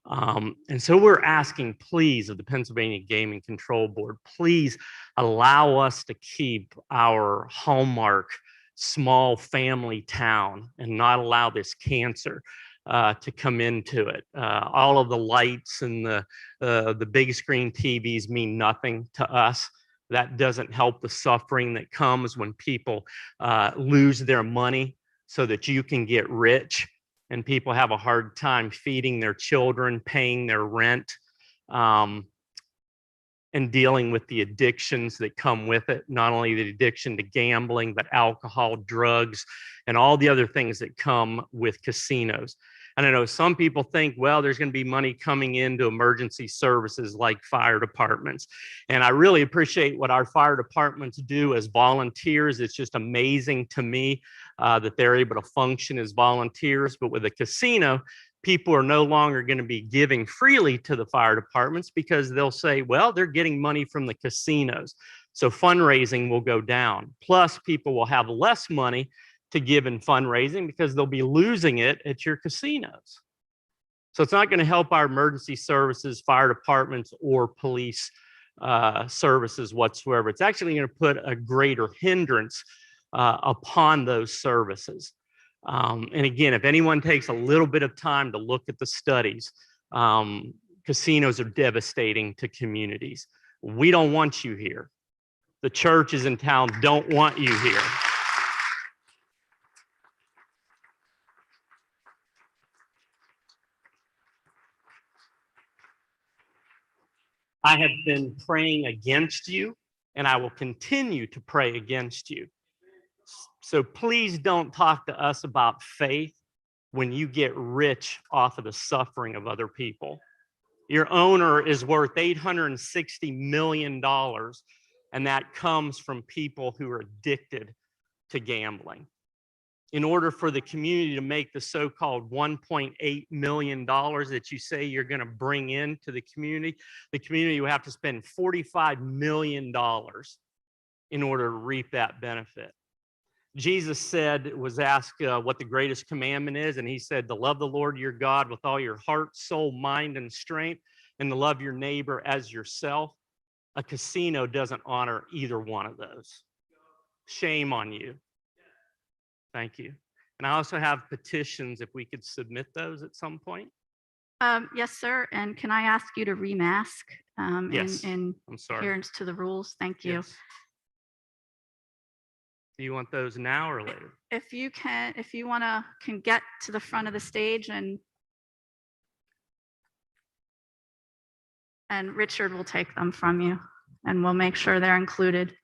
And so we're asking, please, of the Pennsylvania Gaming Control Board, please allow us to keep our hallmark small family town and not allow this cancer to come into it. All of the lights and the big screen TVs mean nothing to us. That doesn't help the suffering that comes when people lose their money so that you can get rich, and people have a hard time feeding their children, paying their rent, and dealing with the addictions that come with it. Not only the addiction to gambling, but alcohol, drugs, and all the other things that come with casinos. And I know some people think, well, there's going to be money coming into emergency services like fire departments. And I really appreciate what our fire departments do as volunteers. It's just amazing to me that they're able to function as volunteers. But with a casino, people are no longer going to be giving freely to the fire departments because they'll say, well, they're getting money from the casinos. So fundraising will go down. Plus, people will have less money to give in fundraising because they'll be losing it at your casinos. So it's not going to help our emergency services, fire departments, or police services whatsoever. It's actually going to put a greater hindrance upon those services. And again, if anyone takes a little bit of time to look at the studies, casinos are devastating to communities. We don't want you here. The churches in town don't want you here. I have been praying against you, and I will continue to pray against you. So please don't talk to us about faith when you get rich off of the suffering of other people. Your owner is worth $860 million, and that comes from people who are addicted to gambling. In order for the community to make the so-called $1.8 million that you say you're going to bring into the community will have to spend $45 million in order to reap that benefit. Jesus was asked what the greatest commandment is, and he said to love the Lord your God with all your heart, soul, mind, and strength, and to love your neighbor as yourself. A casino doesn't honor either one of those. Shame on you. Thank you. And I also have petitions, if we could submit those at some point. Yes, sir. And can I ask you to remask Yes. in I'm sorry. adherence to the rules? Thank you. Yes. Do you want those now or later? If you can get to the front of the stage, and Richard will take them from you, and we'll make sure they're included.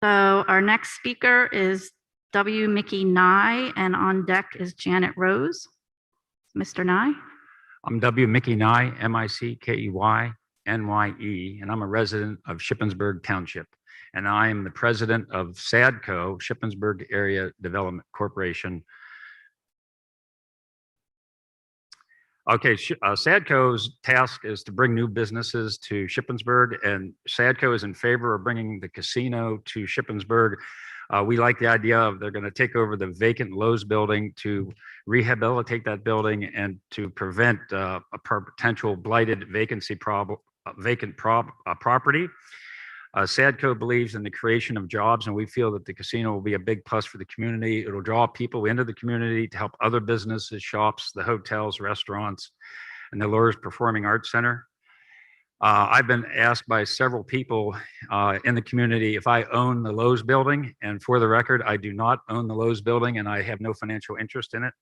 So our next speaker is W. Mickey Nye, and on deck is Janet Rose. Mr. Nye? I'm W. Mickey Nye, M-I-C-K-E-Y-N-Y-E, and I'm a resident of Shippensburg Township. And I am the president of SADCO, Shippensburg Area Development Corporation. Okay, Sadco's task is to bring new businesses to Shippensburg, and Sadco is in favor of bringing the casino to Shippensburg. We like the idea of they're going to take over the vacant Lowe's building to rehabilitate that building and to prevent a potential blighted property. Sadco believes in the creation of jobs, and we feel that the casino will be a big plus for the community. It'll draw people into the community to help other businesses, shops, the hotels, restaurants, and the Lowe's Performing Arts Center. I've been asked by several people in the community if I own the Lowe's building, and for the record, I do not own the Lowe's building, and I have no financial interest in it.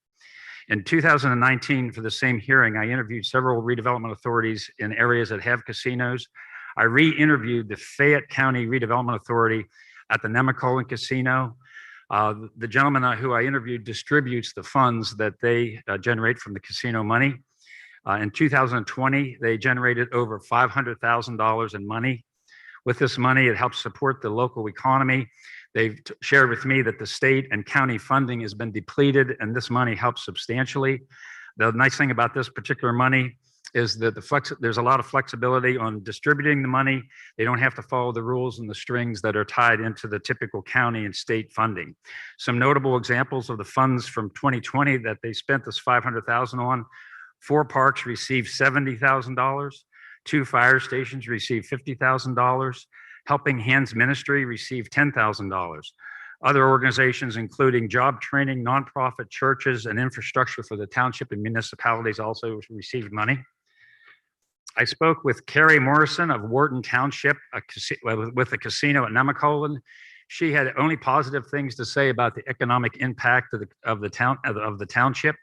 In 2019, for the same hearing, I interviewed several redevelopment authorities in areas that have casinos. I re-interviewed the Fayette County Redevelopment Authority at the Nemacolin Casino. The gentleman who I interviewed distributes the funds that they generate from the casino money. In 2020, they generated over $500,000 in money. With this money, it helps support the local economy. They've shared with me that the state and county funding has been depleted, and this money helps substantially. The nice thing about this particular money is that there's a lot of flexibility on distributing the money. They don't have to follow the rules and the strings that are tied into the typical county and state funding. Some notable examples of the funds from 2020 that they spent this $500,000 on: 4 parks received $70,000, 2 fire stations received $50,000, Helping Hands Ministry received $10,000. Other organizations, including job training, nonprofit churches, and infrastructure for the township and municipalities, also received money. I spoke with Carrie Morrison of Wharton Township with the casino at Nemacolin. She had only positive things to say about the economic impact of the township.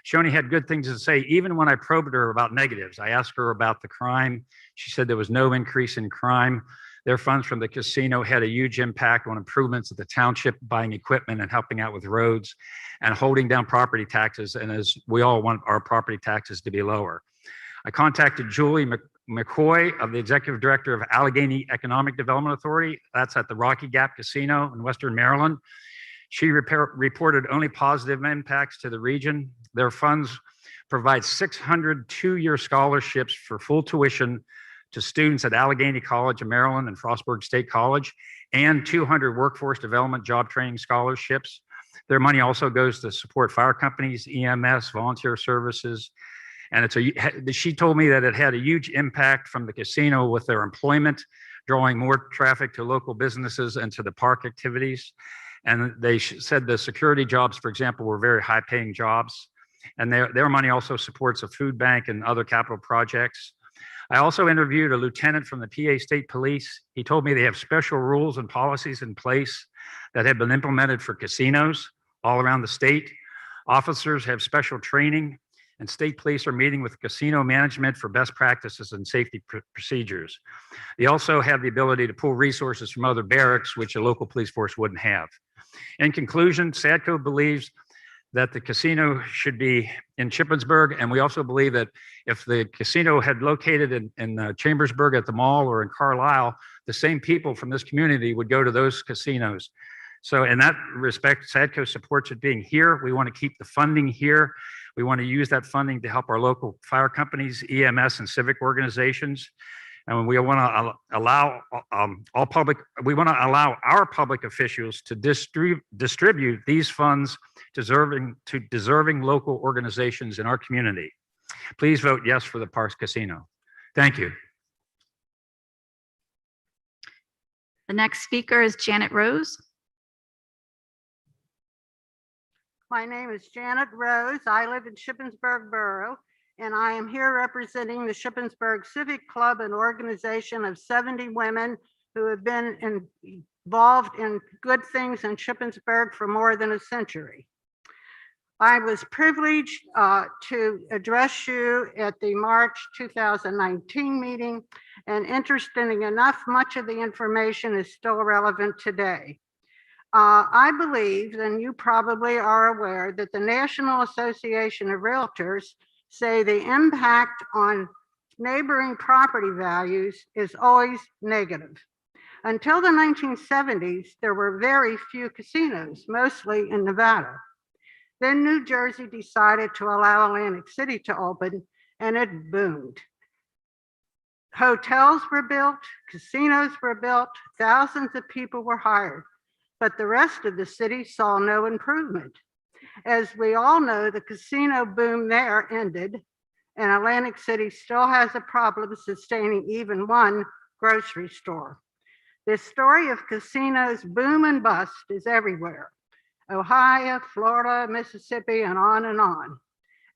She only had good things to say, even when I probed her about negatives. I asked her about the crime. She said there was no increase in crime. Their funds from the casino had a huge impact on improvements at the township, buying equipment and helping out with roads and holding down property taxes. And as we all want our property taxes to be lower. I contacted Julie McCoy of the Executive Director of Allegheny Economic Development Authority. That's at the Rocky Gap Casino in Western Maryland. She reported only positive impacts to the region. Their funds provide 600 two-year scholarships for full tuition to students at Allegheny College of Maryland and Frostburg State College, and 200 workforce development job training scholarships. Their money also goes to support fire companies, EMS, volunteer services. And she told me that it had a huge impact from the casino with their employment, drawing more traffic to local businesses and to the park activities. And they said the security jobs, for example, were very high paying jobs. And their money also supports a food bank and other capital projects. I also interviewed a lieutenant from the PA State Police. He told me they have special rules and policies in place that have been implemented for casinos all around the state. Officers have special training, and state police are meeting with casino management for best practices and safety procedures. They also have the ability to pull resources from other barracks, which a local police force wouldn't have. In conclusion, Sadco believes that the casino should be in Shippensburg, and we also believe that if the casino had located in Chambersburg at the mall or in Carlisle, the same people from this community would go to those casinos. So in that respect, Sadco supports it being here. We want to keep the funding here. We want to use that funding to help our local fire companies, EMS, and civic organizations. And we want to allow our public officials to distribute these funds to deserving local organizations in our community. Please vote yes for the Parks Casino. Thank you. The next speaker is Janet Rose. My name is Janet Rose. I live in Shippensburg Borough, and I am here representing the Shippensburg Civic Club, an organization of 70 women who have been involved in good things in Shippensburg for more than a century. I was privileged to address you at the March 2019 meeting, and interestingly enough, much of the information is still relevant today. I believe, and you probably are aware, that the National Association of Realtors say the impact on neighboring property values is always negative. Until the 1970s, there were very few casinos, mostly in Nevada. Then New Jersey decided to allow Atlantic City to open, and it boomed. Hotels were built, casinos were built, thousands of people were hired, but the rest of the city saw no improvement. As we all know, the casino boom there ended, and Atlantic City still has a problem sustaining even one grocery store. This story of casinos boom and bust is everywhere. Ohio, Florida, Mississippi, and on and on.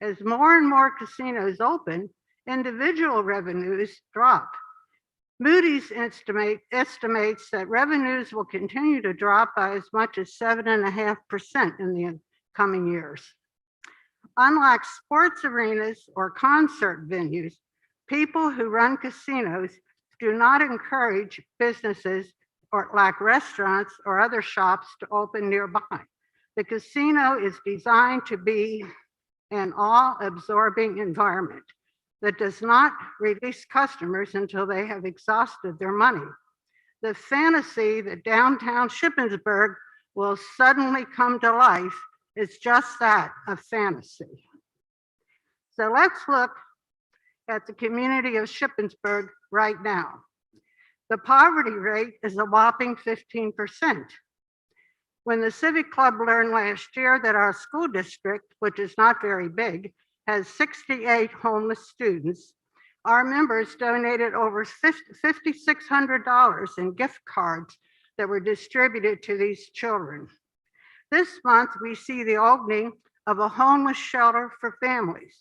As more and more casinos open, individual revenues drop. Moody's estimates that revenues will continue to drop by as much as 7.5% in the coming years. Unlike sports arenas or concert venues, people who run casinos do not encourage businesses or like restaurants or other shops to open nearby. The casino is designed to be an all-absorbing environment that does not release customers until they have exhausted their money. The fantasy that downtown Shippensburg will suddenly come to life is just that, a fantasy. So let's look at the community of Shippensburg right now. The poverty rate is a whopping 15%. When the Civic Club learned last year that our school district, which is not very big, has 68 homeless students, our members donated over $5,600 in gift cards that were distributed to these children. This month, we see the opening of a homeless shelter for families.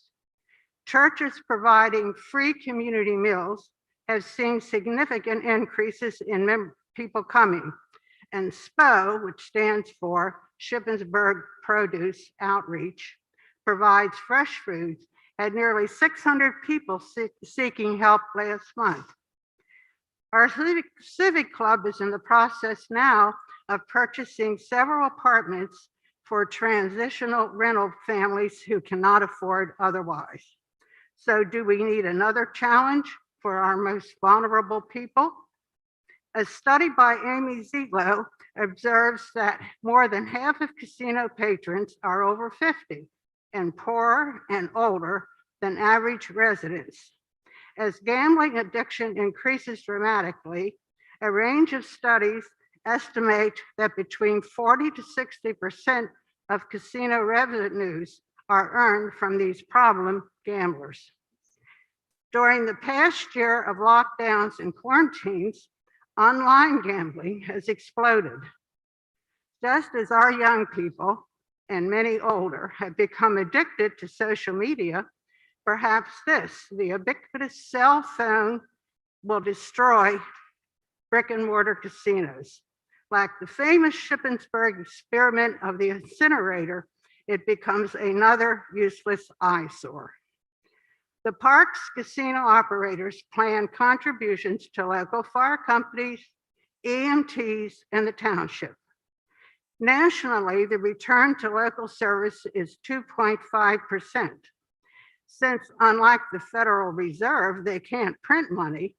Churches providing free community meals have seen significant increases in people coming. And SPO, which stands for Shippensburg Produce Outreach, provides fresh foods, had nearly 600 people seeking help last month. Our Civic Club is in the process now of purchasing several apartments for transitional rental families who cannot afford otherwise. So do we need another challenge for our most vulnerable people? A study by Amy Zietlow observes that more than half of casino patrons are over 50 and poorer and older than average residents. As gambling addiction increases dramatically, a range of studies estimate that between 40 to 60% of casino revenues are earned from these problem gamblers. During the past year of lockdowns and quarantines, online gambling has exploded. Just as our young people and many older have become addicted to social media, perhaps the ubiquitous cell phone will destroy brick and mortar casinos. Like the famous Shippensburg experiment of the incinerator, it becomes another useless eyesore. The park's casino operators plan contributions to local fire companies, EMTs, and the township. Nationally, the return to local service is 2.5%. Since, unlike the Federal Reserve, they can't print money,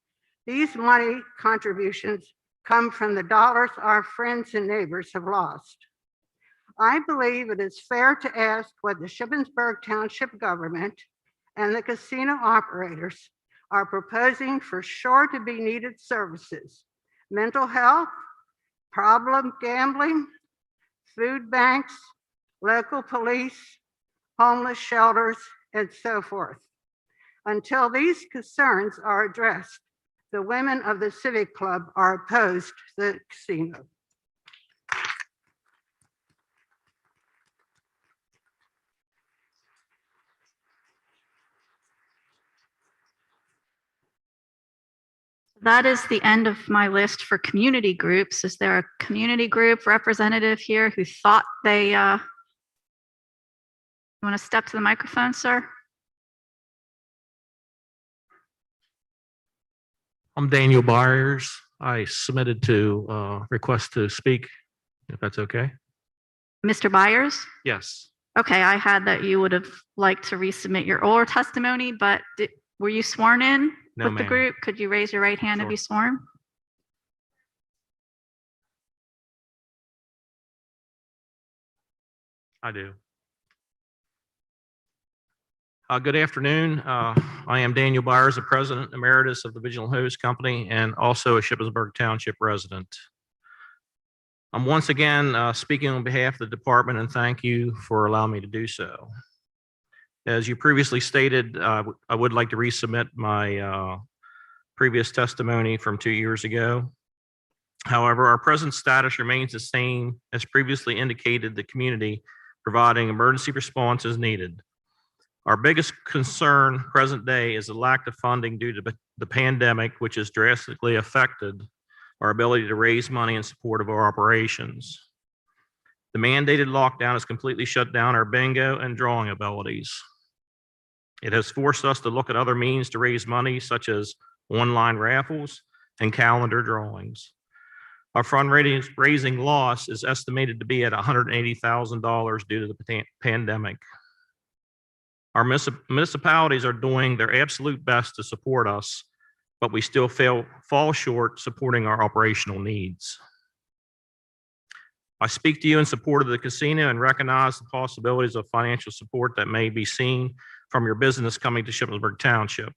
these money contributions come from the dollars our friends and neighbors have lost. I believe it is fair to ask what the Shippensburg Township government and the casino operators are proposing for sure to be needed services: mental health, problem gambling, food banks, local police, homeless shelters, and so forth. Until these concerns are addressed, the women of the Civic Club are opposed to the casino. That is the end of my list for community groups. Is there a community group representative here who thought they want to step to the microphone, sir? I'm Daniel Byers. I submitted to request to speak, if that's okay. Mr. Byers? Yes. Okay, I had that you would have liked to resubmit your oral testimony, but were you sworn in No, with the ma'am. group? Could you raise your right hand if Sure. you sworn? I do. Good afternoon. I am Daniel Byers, the President Emeritus of the Vigilant Hose Company and also a Shippensburg Township resident. I'm once again speaking on behalf of the department and thank you for allowing me to do so. As you previously stated, I would like to resubmit my previous testimony from 2 years ago. However, our present status remains the same as previously indicated, the community providing emergency response as needed. Our biggest concern present day is the lack of funding due to the pandemic, which has drastically affected our ability to raise money in support of our operations. The mandated lockdown has completely shut down our bingo and drawing abilities. It has forced us to look at other means to raise money, such as online raffles and calendar drawings. Our fundraising loss is estimated to be at $180,000 due to the pandemic. Our municipalities are doing their absolute best to support us, but we still fall short supporting our operational needs. I speak to you in support of the casino and recognize the possibilities of financial support that may be seen from your business coming to Shippensburg Township.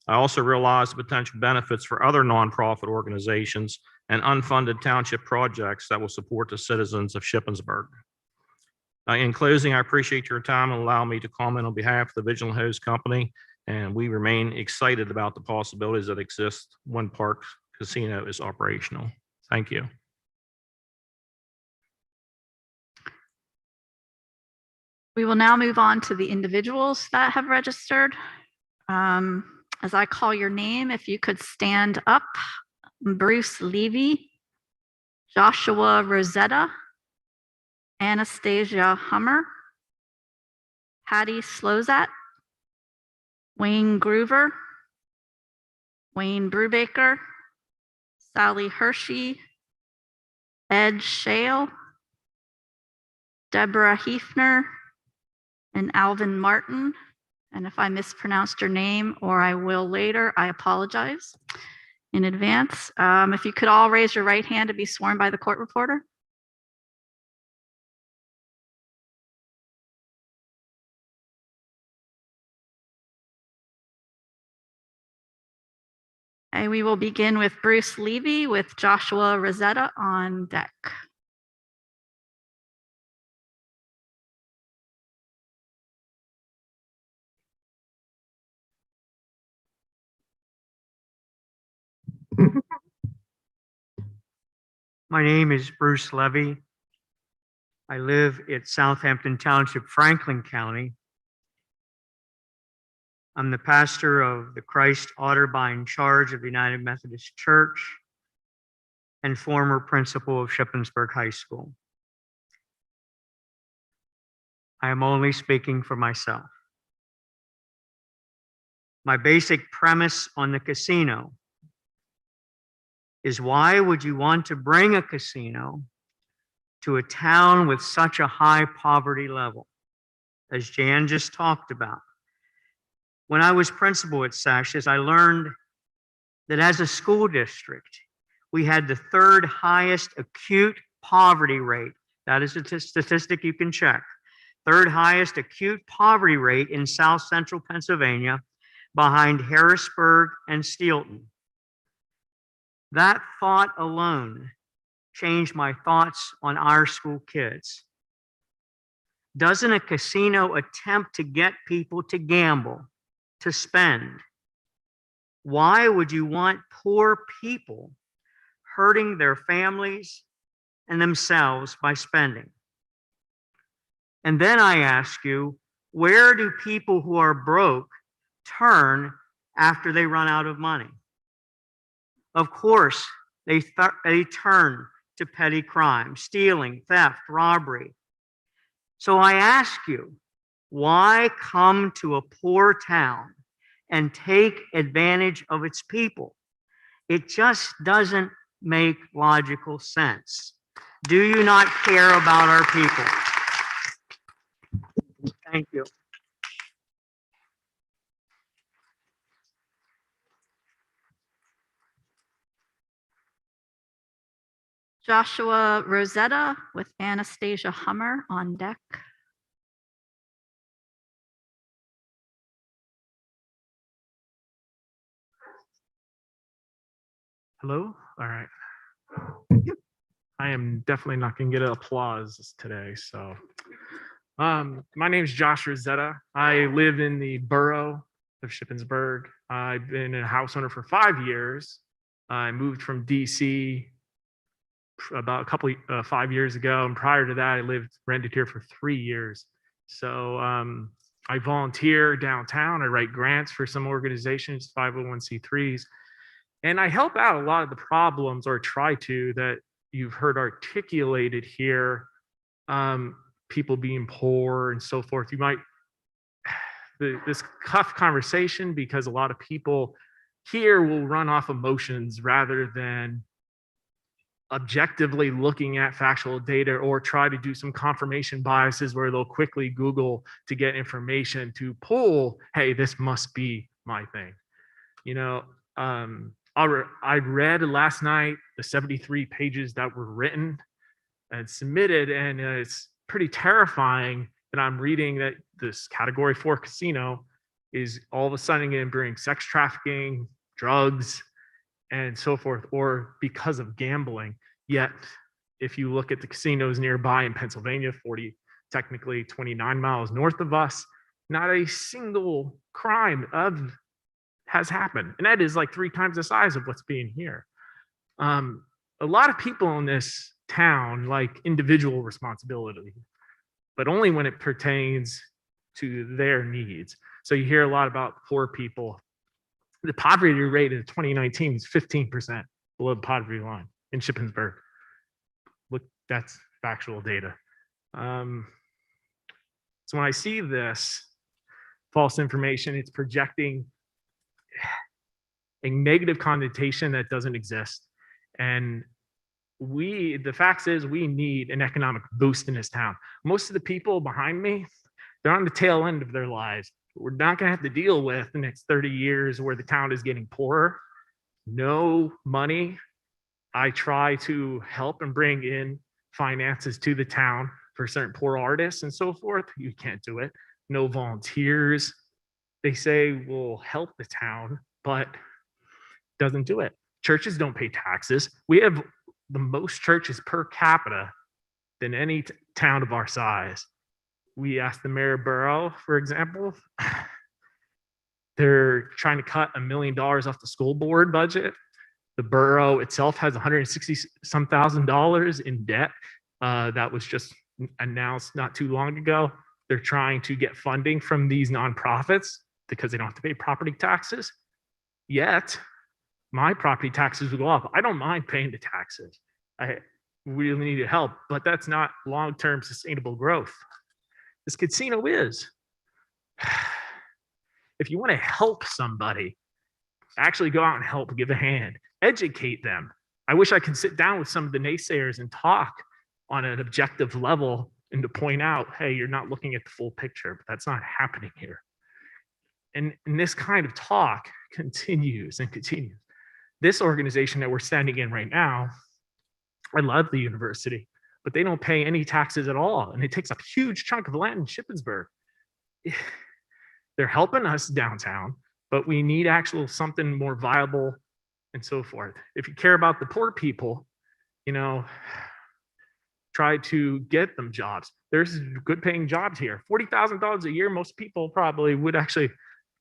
I also realize the potential benefits for other nonprofit organizations and unfunded township projects that will support the citizens of Shippensburg. In closing, I appreciate your time and allow me to comment on behalf of the Vigilant Hose Company, and we remain excited about the possibilities that exist when Park Casino is operational. Thank you. We will now move on to the individuals that have registered. As I call your name, if you could stand up. Bruce Levy, Joshua Rosetta, Anastasia Hummer, Patty Slozat, Wayne Groover, Wayne Brubaker, Sally Hershey, Ed Shale, Deborah Hefner, and Alvin Martin. And if I mispronounced your name, or I will later, I apologize in advance. If you could all raise your right hand to be sworn by the court reporter. Okay, we will begin with Bruce Levy with Joshua Rosetta on deck. My name is Bruce Levy. I live at Southampton Township, Franklin County. I'm the pastor of the Christ Otterbein Charge of the United Methodist Church and former principal of Shippensburg High School. I am only speaking for myself. My basic premise on the casino is, why would you want to bring a casino to a town with such a high poverty level, as Jan just talked about? When I was principal at Sashes, I learned that as a school district, we had the third highest acute poverty rate. That is a statistic you can check. Third highest acute poverty rate in South Central Pennsylvania, behind Harrisburg and Steelton. That thought alone changed my thoughts on our school kids. Doesn't a casino attempt to get people to gamble, to spend? Why would you want poor people hurting their families and themselves by spending? And then I ask you, where do people who are broke turn after they run out of money? Of course, they turn to petty crime, stealing, theft, robbery. So I ask you, why come to a poor town and take advantage of its people? It just doesn't make logical sense. Do you not care about our people? Thank you. Joshua Rosetta with Anastasia Hummer on deck. Hello? All right. I am definitely not going to get applause today. So, my name is Josh Rosetta. I live in the borough of Shippensburg. I've been a house owner for 5 years. I moved from DC about 5 years ago, and prior to that, I lived rented here for 3 years. So, I volunteer downtown. I write grants for some organizations, 501c3s. And I help out a lot of the problems, or try to, that you've heard articulated here, people being poor and so forth. You might, this tough conversation, because a lot of people here will run off emotions rather than objectively looking at factual data, or try to do some confirmation biases where they'll quickly Google to get information to pull, hey, this must be my thing. You know, I read last night the 73 pages that were written and submitted, and it's pretty terrifying that I'm reading that this category 4 casino is all of a sudden going to bring sex trafficking, drugs, and so forth, or because of gambling. Yet, if you look at the casinos nearby in Pennsylvania, technically 29 miles north of us, not a single crime has happened. And that is like 3 times the size of what's being here. A lot of people in this town like individual responsibility, but only when it pertains to their needs. So you hear a lot about poor people. The poverty rate in 2019 is 15% below the poverty line in Shippensburg. Look, that's factual data. So when I see this false information, it's projecting a negative connotation that doesn't exist. And the fact is, we need an economic boost in this town. Most of the people behind me, they're on the tail end of their lives. We're not going to have to deal with the next 30 years where the town is getting poorer. No money. I try to help and bring in finances to the town for certain poor artists and so forth. You can't do it. No volunteers. They say will help the town, but doesn't do it. Churches don't pay taxes. We have the most churches per capita than any town of our size. We asked the mayor of borough, for example, they're trying to cut $1 million off the school board budget. The borough itself has $160-some thousand in debt. That was just announced not too long ago. They're trying to get funding from these nonprofits because they don't have to pay property taxes. Yet, my property taxes will go up. I don't mind paying the taxes. I really need help, but that's not long-term sustainable growth. This casino is. If you want to help somebody, actually go out and help, give a hand, educate them. I wish I could sit down with some of the naysayers and talk on an objective level and to point out, hey, you're not looking at the full picture, but that's not happening here. And this kind of talk continues and continues. This organization that we're standing in right now, I love the university, but they don't pay any taxes at all. And it takes a huge chunk of land in Shippensburg. They're helping us downtown, but we need actual something more viable and so forth. If you care about the poor people, you know, try to get them jobs. There's good paying jobs here. $40,000 a year, most people probably would actually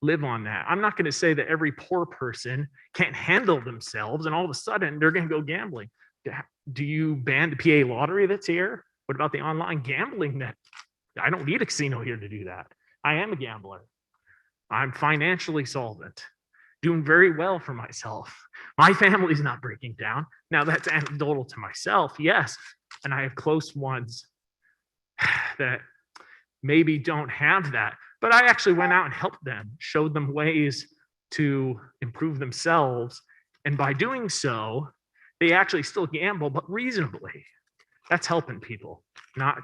live on that. I'm not going to say that every poor person can't handle themselves and all of a sudden they're going to go gambling. Do you ban the PA lottery that's here? What about the online gambling? That I don't need a casino here to do that. I am a gambler. I'm financially solvent, doing very well for myself. My family's not breaking down. Now that's anecdotal to myself, yes. And I have close ones that maybe don't have that. But I actually went out and helped them, showed them ways to improve themselves. And by doing so, they actually still gamble, but reasonably. That's helping people, not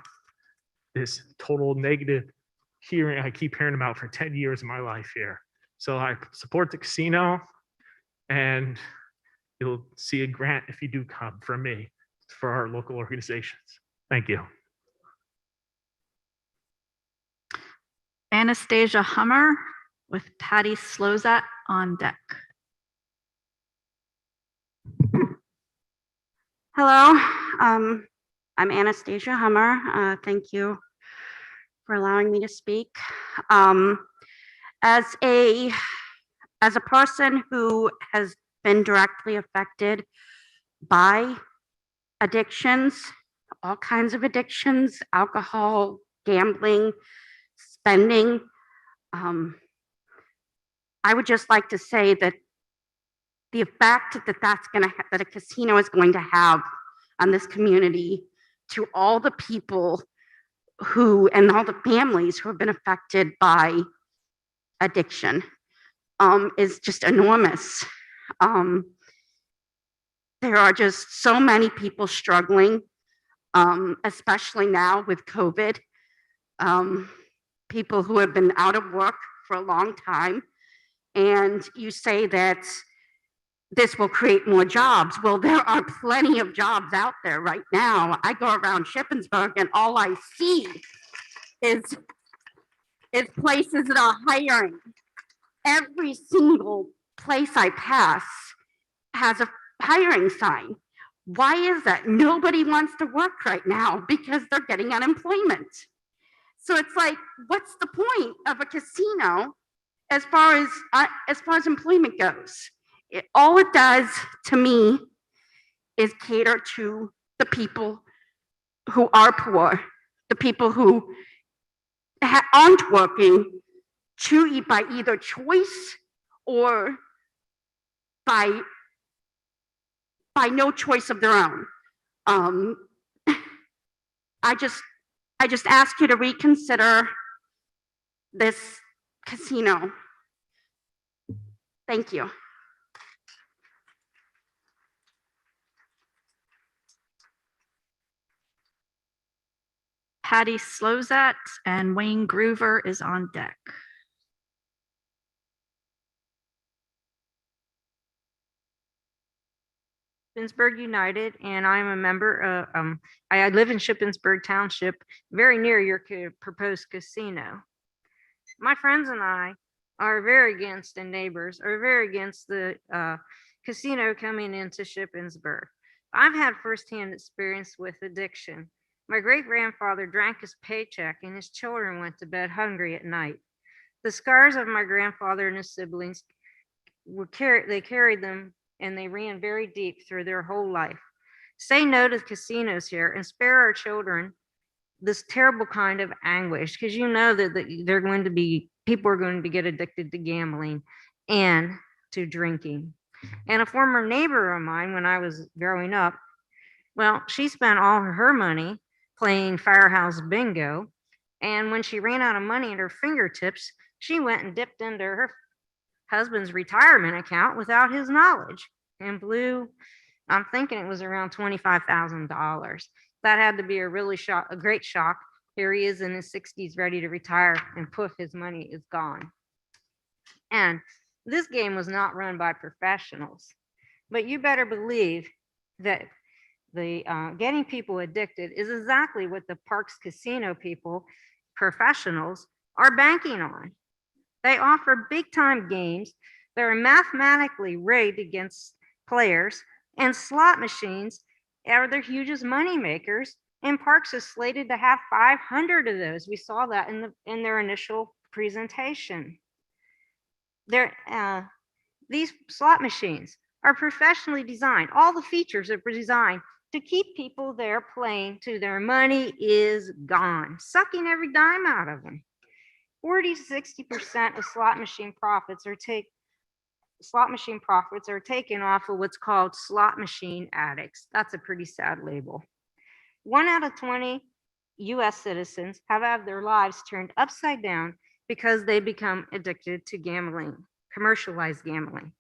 this total negative hearing I keep hearing about for 10 years of my life here. So I support the casino, and you'll see a grant if you do come from me for our local organizations. Thank you. Anastasia Hummer with Patty Slozat on deck. Hello, I'm Anastasia Hummer. Thank you for allowing me to speak. Um, as a person who has been directly affected by addictions, all kinds of addictions, alcohol, gambling, spending, I would just like to say that the effect that a casino is going to have on this community, to all the people and all the families who have been affected by addiction, is just enormous. There are just so many people struggling, especially now with COVID. People who have been out of work for a long time, and you say that this will create more jobs. Well, there are plenty of jobs out there right now. I go around Shippensburg and all I see is places that are hiring. Every single place I pass has a hiring sign. Why is that? Nobody wants to work right now because they're getting unemployment. So it's like, what's the point of a casino as far as employment goes? All it does to me is cater to the people who are poor, the people who aren't working, to eat by either choice or by no choice of their own. I just ask you to reconsider this casino. Thank you. Patty Slozat and Wayne Groover is on deck. Shippensburg United, and I'm a member. I live in Shippensburg Township, very near your proposed casino. My friends and I are very against, and neighbors are very against the casino coming into Shippensburg. I've had firsthand experience with addiction. My great grandfather drank his paycheck, and his children went to bed hungry at night. The scars of my grandfather and his siblings they carried them, and they ran very deep through their whole life. Say no to casinos here and spare our children this terrible kind of anguish, because you know that people are going to get addicted to gambling and to drinking. And a former neighbor of mine, when I was growing up, well, she spent all her money playing Firehouse Bingo. And when she ran out of money at her fingertips, she went and dipped into her husband's retirement account without his knowledge and blew, I'm thinking it was around $25,000. That had to be a great shock. Here he is in his 60s, ready to retire, and poof, his money is gone. And this game was not run by professionals, but you better believe that the getting people addicted is exactly what the Parks Casino people, professionals, are banking on. They offer big time games that are mathematically rigged against players, and slot machines are their hugest money makers. And Parks is slated to have 500 of those. We saw that in their initial presentation. These slot machines are professionally designed. All the features are designed to keep people there playing till their money is gone, sucking every dime out of them. 40 to 60% of slot machine profits are taken off of what's called slot machine addicts. That's a pretty sad label. 1 out of 20 US citizens have had their lives turned upside down because they become addicted to gambling, commercialized gambling.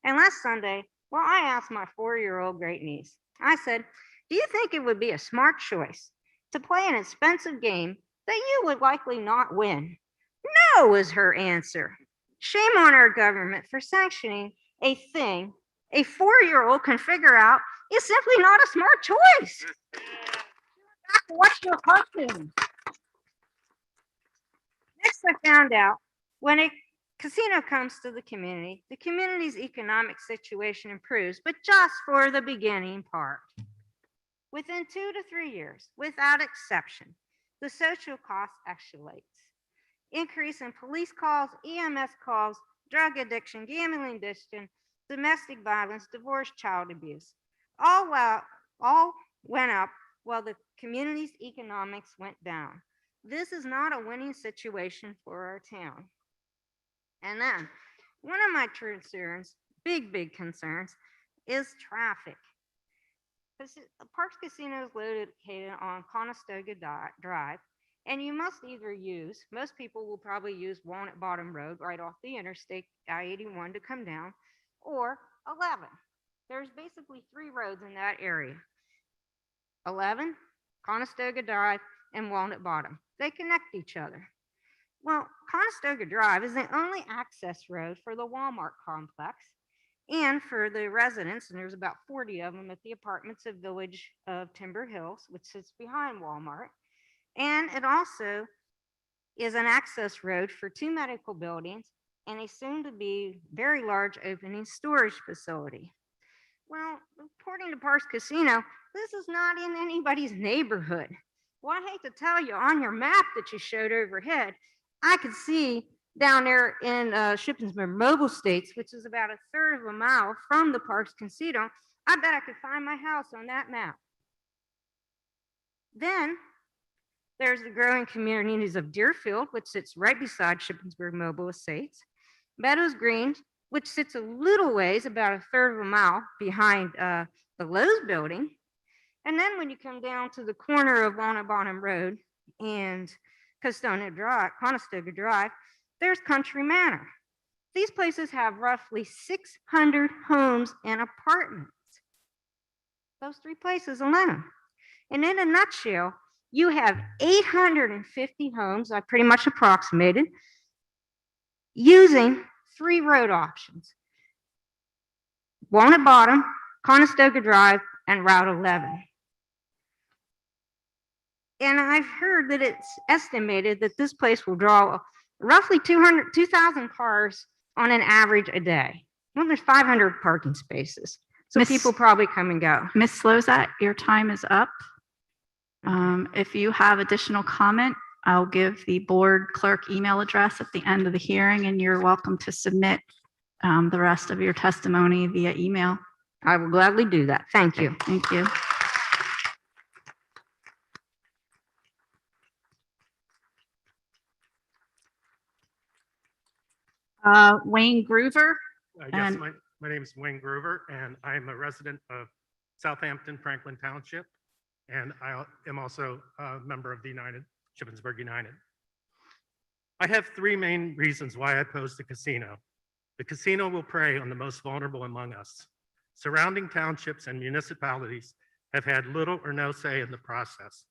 And last Sunday, well, I asked my 4-year-old great niece, I said, do you think it would be a smart choice to play an expensive game that you would likely not win? No, was her answer. Shame on our government for sanctioning a thing a 4-year-old can figure out is simply not a smart choice. What's your question? Next, I found out when a casino comes to the community's economic situation improves, but just for the beginning part. Within 2 to 3 years, without exception, the social cost escalates. Increase in police calls, EMS calls, drug addiction, gambling addiction, domestic violence, divorce, child abuse. All went up while the community's economics went down. This is not a winning situation for our town. And then, one of my concerns, big concerns, is traffic. Parks Casino is located on Conestoga Drive, and you must either use, most people will probably use Walnut Bottom Road right off the interstate I-81 to come down, or 11. There's basically 3 roads in that area. 11, Conestoga Drive, and Walnut Bottom. They connect each other. Well, Conestoga Drive is the only access road for the Walmart complex and for the residents, and there's about 40 of them at the apartments of Village of Timber Hills, which sits behind Walmart. And it also is an access road for 2 medical buildings and a soon-to-be very large opening storage facility. Well, according to Parks Casino, this is not in anybody's neighborhood. Well, I hate to tell you, on your map that you showed overhead, I could see down there in Shippensburg Mobile States, which is about 1/3 of a mile from the Parks Casino, I bet I could find my house on that map. Then there's the growing communities of Deerfield, which sits right beside Shippensburg Mobile Estates, Meadows Green, which sits a little ways, about 1/3 of a mile behind the Lowe's building. And then when you come down to the corner of Walnut Bottom Road and Conestoga Drive, there's Country Manor. These places have roughly 600 homes and apartments. Those 3 places alone. And in a nutshell, you have 850 homes, I pretty much approximated, using 3 road options: Walnut Bottom, Conestoga Drive, and Route 11. And I've heard that it's estimated that this place will draw roughly 2,000 cars on an average a day. Well, there's 500 parking spaces, so people probably come and go. Ms. Slozat, your time is up. If you have additional comment, I'll give the board clerk email address at the end of the hearing, and you're welcome to submit the rest of your testimony via email. I will gladly do that. Thank you. Thank you. Wayne Groover. Yes, And- my name is Wayne Groover, and I'm a resident of Southampton, Franklin Township, and I am also a member of the Shippensburg United. I have 3 main reasons why I oppose the casino. The casino will prey on the most vulnerable among us. Surrounding townships and municipalities have had little or no say in the process,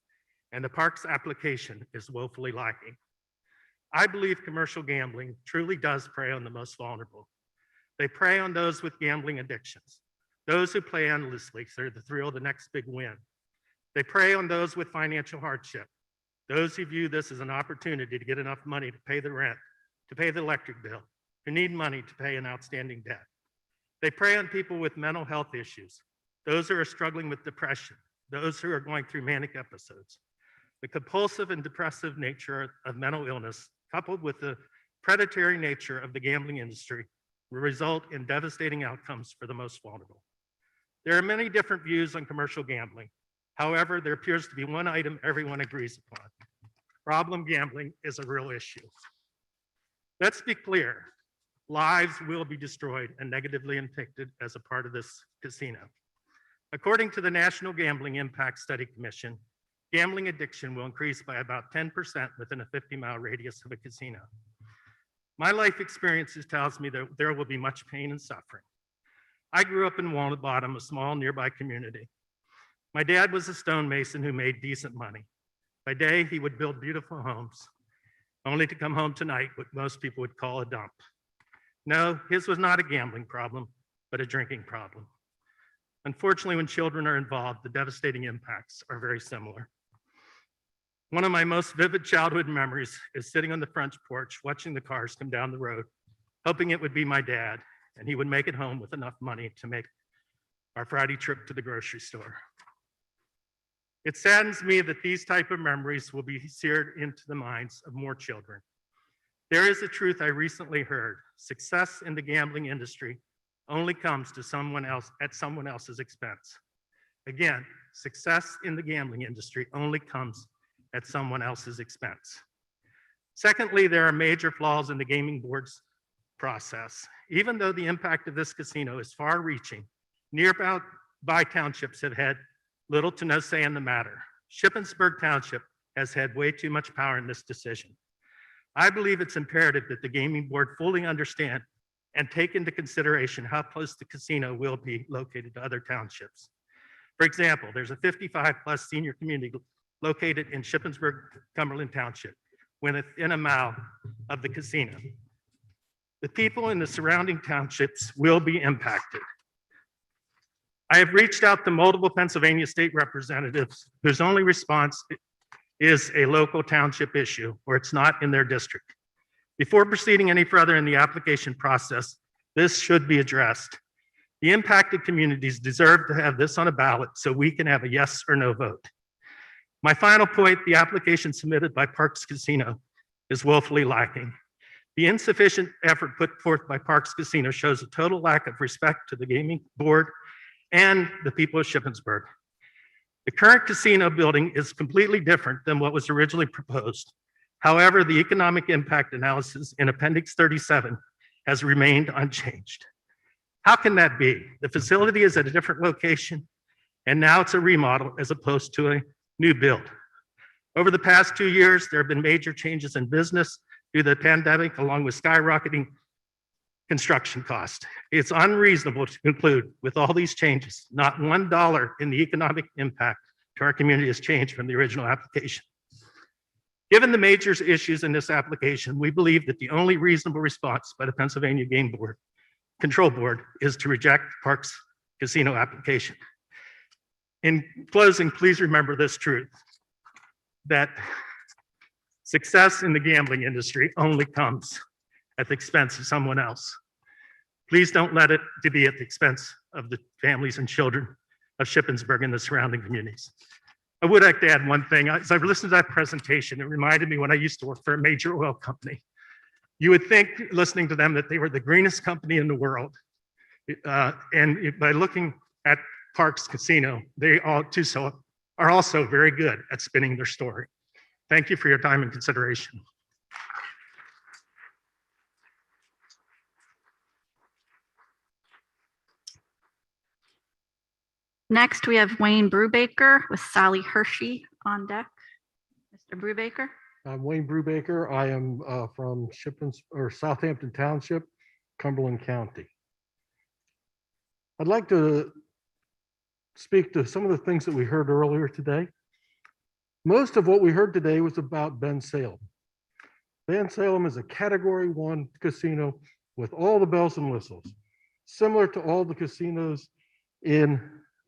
and the park's application is woefully lacking. I believe commercial gambling truly does prey on the most vulnerable. They prey on those with gambling addictions, those who play endlessly for the thrill of the next big win. They prey on those with financial hardship, those who view this as an opportunity to get enough money to pay the rent, to pay the electric bill, who need money to pay an outstanding debt. They prey on people with mental health issues, those who are struggling with depression, those who are going through manic episodes. The compulsive and depressive nature of mental illness, coupled with the predatory nature of the gambling industry, will result in devastating outcomes for the most vulnerable. There are many different views on commercial gambling. However, there appears to be one item everyone agrees upon. Problem gambling is a real issue. Let's be clear, lives will be destroyed and negatively impacted as a part of this casino. According to the National Gambling Impact Study Commission, gambling addiction will increase by about 10% within a 50-mile radius of a casino. My life experiences tells me that there will be much pain and suffering. I grew up in Walnut Bottom, a small nearby community. My dad was a stonemason who made decent money. By day, he would build beautiful homes, only to come home tonight what most people would call a dump. No, his was not a gambling problem, but a drinking problem. Unfortunately, when children are involved, the devastating impacts are very similar. One of my most vivid childhood memories is sitting on the front porch, watching the cars come down the road, hoping it would be my dad, and he would make it home with enough money to make our Friday trip to the grocery store. It saddens me that these type of memories will be seared into the minds of more children. There is a truth I recently heard. Success in the gambling industry only comes to someone else at someone else's expense. Again, success in the gambling industry only comes at someone else's expense. Secondly, there are major flaws in the gaming board's process. Even though the impact of this casino is far-reaching, nearby townships have had little to no say in the matter. Shippensburg Township has had way too much power in this decision. I believe it's imperative that the gaming board fully understand and take into consideration how close the casino will be located to other townships. For example, there's a 55+ senior community located in Shippensburg, Cumberland Township, within a mile of the casino. The people in the surrounding townships will be impacted. I have reached out to multiple Pennsylvania state representatives whose only response is a local township issue or it's not in their district. Before proceeding any further in the application process, this should be addressed. The impacted communities deserve to have this on a ballot so we can have a yes or no vote. My final point, the application submitted by Parks Casino is woefully lacking. The insufficient effort put forth by Parks Casino shows a total lack of respect to the gaming board and the people of Shippensburg. The current casino building is completely different than what was originally proposed. However, the economic impact analysis in Appendix 37 has remained unchanged. How can that be? The facility is at a different location, and now it's a remodel as opposed to a new build. Over the past 2 years, there have been major changes in business due to the pandemic, along with skyrocketing construction costs. It's unreasonable to conclude with all these changes, not $1 in the economic impact to our community has changed from the original application. Given the major issues in this application, we believe that the only reasonable response by the Pennsylvania Game Board Control Board is to reject Parks Casino application. In closing, please remember this truth, that success in the gambling industry only comes at the expense of someone else. Please don't let it to be at the expense of the families and children of Shippensburg and the surrounding communities. I would like to add one thing. As I've listened to that presentation, it reminded me when I used to work for a major oil company. You would think, listening to them, that they were the greenest company in the world. And by looking at Parks Casino, they are also very good at spinning their story. Thank you for your time and consideration. Next, we have Wayne Brubaker with Sally Hershey on deck. Mr. Brubaker. I'm Wayne Brubaker. I am from Southampton Township, Cumberland County. I'd like to speak to some of the things that we heard earlier today. Most of what we heard today was about Bensalem. Bensalem is a Category 1 casino with all the bells and whistles, similar to all the casinos in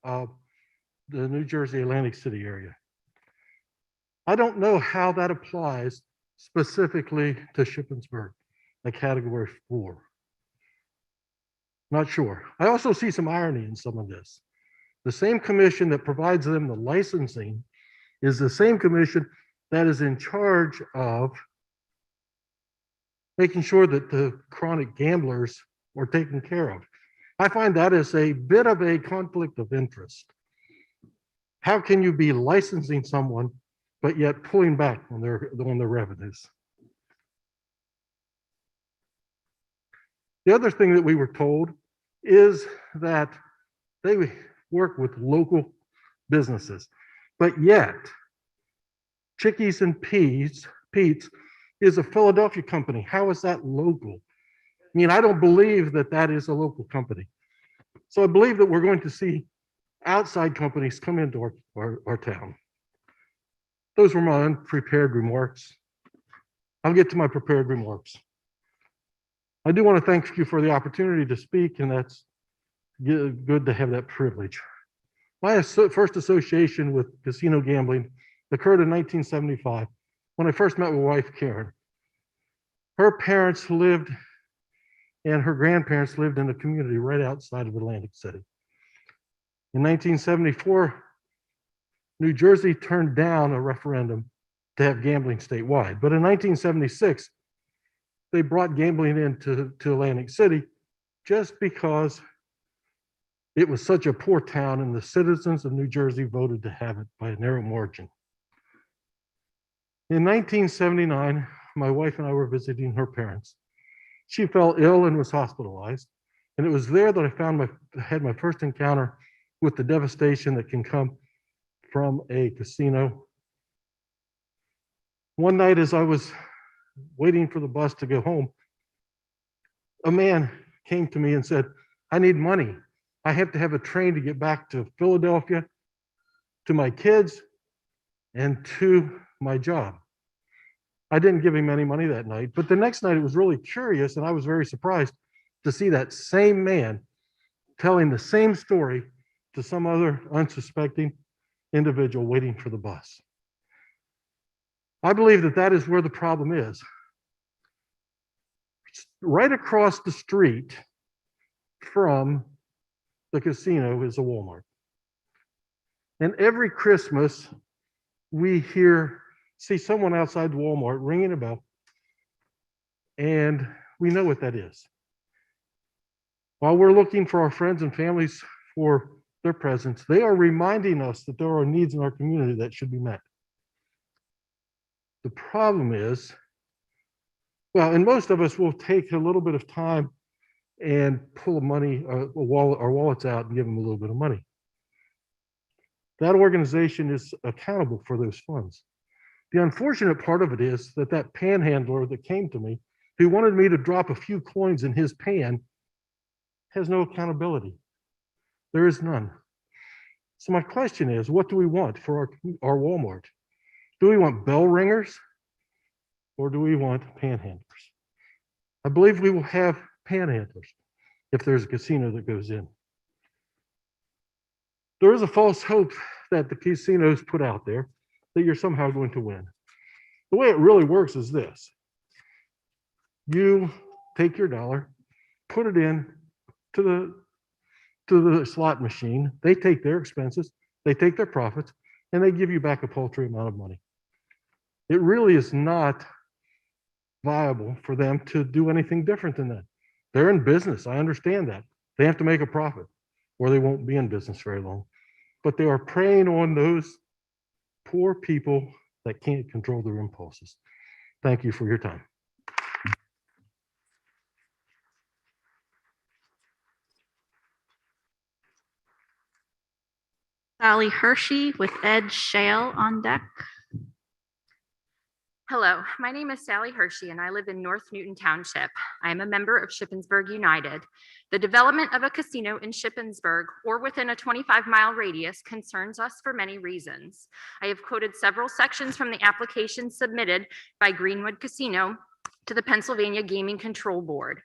the New Jersey Atlantic City area. I don't know how that applies specifically to Shippensburg, a Category 4. Not sure. I also see some irony in some of this. The same commission that provides them the licensing is the same commission that is in charge of making sure that the chronic gamblers are taken care of. I find that is a bit of a conflict of interest. How can you be licensing someone but yet pulling back on their revenues? The other thing that we were told is that they work with local businesses, but yet Chickies and Pete's is a Philadelphia company. How is that local? I mean, I don't believe that that is a local company. So I believe that we're going to see outside companies come into our town. Those were my unprepared remarks. I'll get to my prepared remarks. I do want to thank you for the opportunity to speak, and that's good to have that privilege. My first association with casino gambling occurred in 1975 when I first met my wife, Karen. Her parents lived and her grandparents lived in a community right outside of Atlantic City. In 1974, New Jersey turned down a referendum to have gambling statewide. But in 1976, they brought gambling into Atlantic City just because it was such a poor town and the citizens of New Jersey voted to have it by a narrow margin. In 1979, my wife and I were visiting her parents. She fell ill and was hospitalized. And it was there that I had my first encounter with the devastation that can come from a casino. One night as I was waiting for the bus to go home, a man came to me and said, I need money. I have to have a train to get back to Philadelphia, to my kids, and to my job. I didn't give him any money that night, but the next night it was really curious, and I was very surprised to see that same man telling the same story to some other unsuspecting individual waiting for the bus. I believe that that is where the problem is. Right across the street from the casino is a Walmart. And every Christmas, we see someone outside Walmart ringing a bell, and we know what that is. While we're looking for our friends and families for their presence, they are reminding us that there are needs in our community that should be met. The problem is, well, and most of us will take a little bit of time and pull our wallets out and give them a little bit of money. That organization is accountable for those funds. The unfortunate part of it is that panhandler that came to me, who wanted me to drop a few coins in his pan, has no accountability. There is none. So my question is, what do we want for our Walmart? Do we want bell ringers or do we want panhandlers? I believe we will have panhandlers if there's a casino that goes in. There is a false hope that the casinos put out there that you're somehow going to win. The way it really works is this. You take your dollar, put it in to the slot machine. They take their expenses, they take their profits, and they give you back a paltry amount of money. It really is not viable for them to do anything different than that. They're in business. I understand that. They have to make a profit or they won't be in business very long. But they are preying on those poor people that can't control their impulses. Thank you for your time. Sally Hershey with Ed Shale on deck. Hello, my name is Sally Hershey and I live in North Newton Township. I am a member of Shippensburg United. The development of a casino in Shippensburg or within a 25-mile radius concerns us for many reasons. I have quoted several sections from the application submitted by Greenwood Casino to the Pennsylvania Gaming Control Board.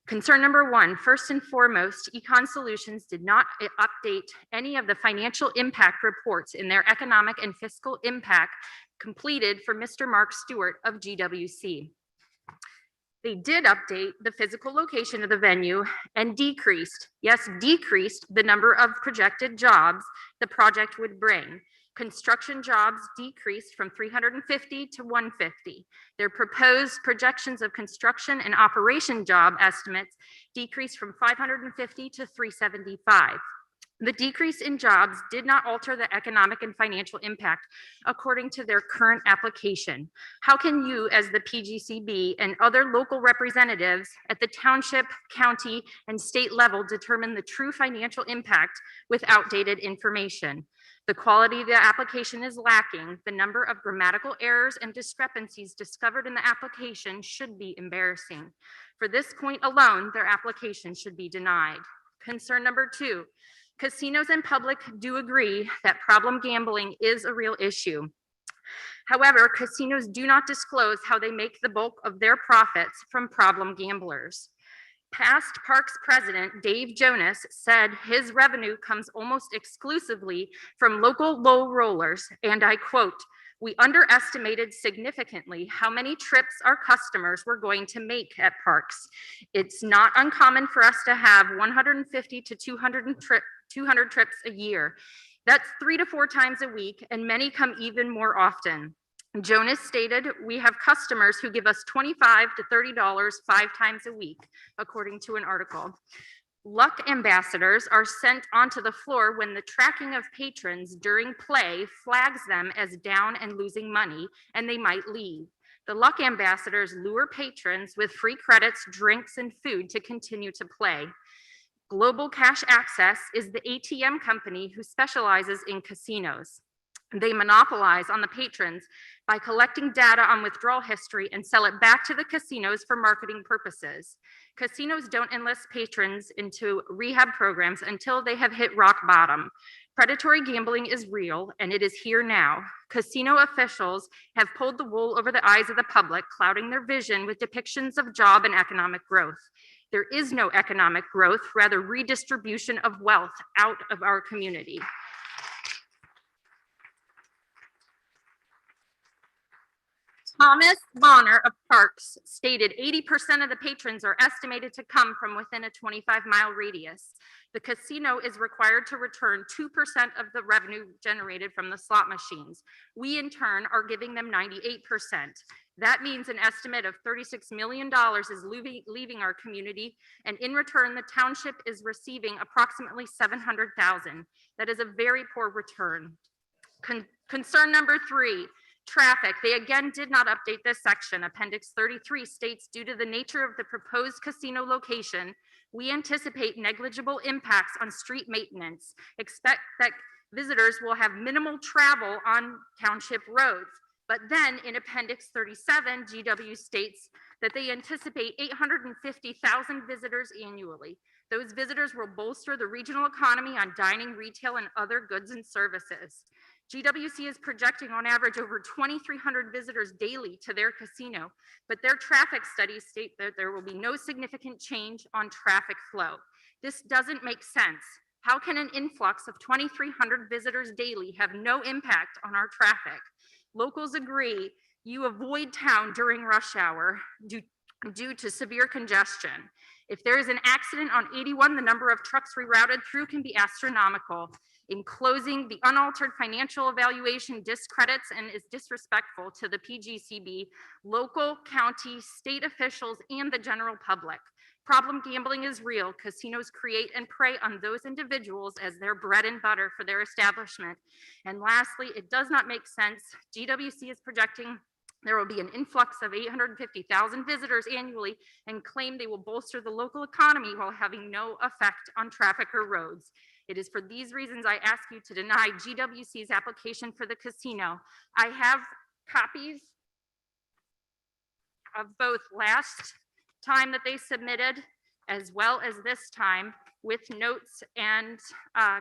Concern number one, first and foremost, Econ Solutions did not update any of the financial impact reports in their economic and fiscal impact completed for Mr. Mark Stewart of GWC. They did update the physical location of the venue and decreased the number of projected jobs the project would bring. Construction jobs decreased from 350 to 150. Their proposed projections of construction and operation job estimates decreased from 550 to 375. The decrease in jobs did not alter the economic and financial impact according to their current application. How can you, as the PGCB and other local representatives at the township, county, and state level determine the true financial impact with outdated information? The quality of the application is lacking. The number of grammatical errors and discrepancies discovered in the application should be embarrassing. For this point alone, their application should be denied. Concern number two, casinos and public do agree that problem gambling is a real issue. However, casinos do not disclose how they make the bulk of their profits from problem gamblers. Past Parks president Dave Jonas said his revenue comes almost exclusively from local low rollers, and I quote, "We underestimated significantly how many trips our customers were going to make at Parks. It's not uncommon for us to have 150 to 200 trips a year. That's 3 to 4 times a week, and many come even more often. Jonas stated, "We have customers who give us $25 to $30 5 times a week," according to an article. Luck ambassadors are sent onto the floor when the tracking of patrons during play flags them as down and losing money, and they might leave. The luck ambassadors lure patrons with free credits, drinks, and food to continue to play. Global Cash Access is the ATM company who specializes in casinos. They monopolize on the patrons by collecting data on withdrawal history and sell it back to the casinos for marketing purposes. Casinos don't enlist patrons into rehab programs until they have hit rock bottom. Predatory gambling is real, and it is here now. Casino officials have pulled the wool over the eyes of the public, clouding their vision with depictions of job and economic growth. There is no economic growth, rather redistribution of wealth out of our community. Thomas Bonner of Parks stated 80% of the patrons are estimated to come from within a 25-mile radius. The casino is required to return 2% of the revenue generated from the slot machines. We, in turn, are giving them 98%. That means an estimate of $36 million is leaving our community, and in return, the township is receiving approximately $700,000. That is a very poor return. Concern number 3. Traffic. They again did not update this section. Appendix 33 states, due to the nature of the proposed casino location, we anticipate negligible impacts on street maintenance. Expect that visitors will have minimal travel on township roads. But then in Appendix 37, GW states that they anticipate 850,000 visitors annually. Those visitors will bolster the regional economy on dining, retail, and other goods and services. GWC is projecting on average over 2,300 visitors daily to their casino, but their traffic studies state that there will be no significant change on traffic flow. This doesn't make sense. How can an influx of 2,300 visitors daily have no impact on our traffic? Locals agree you avoid town during rush hour due to severe congestion. If there is an accident on 81, the number of trucks rerouted through can be astronomical. In closing, the unaltered financial evaluation discredits and is disrespectful to the PGCB, local, county, state officials, and the general public. Problem gambling is real. Casinos create and prey on those individuals as their bread and butter for their establishment. And lastly, it does not make sense. GWC is projecting there will be an influx of 850,000 visitors annually and claim they will bolster the local economy while having no effect on traffic or roads. It is for these reasons I ask you to deny GWC's application for the casino. I have copies of both last time that they submitted as well as this time with notes and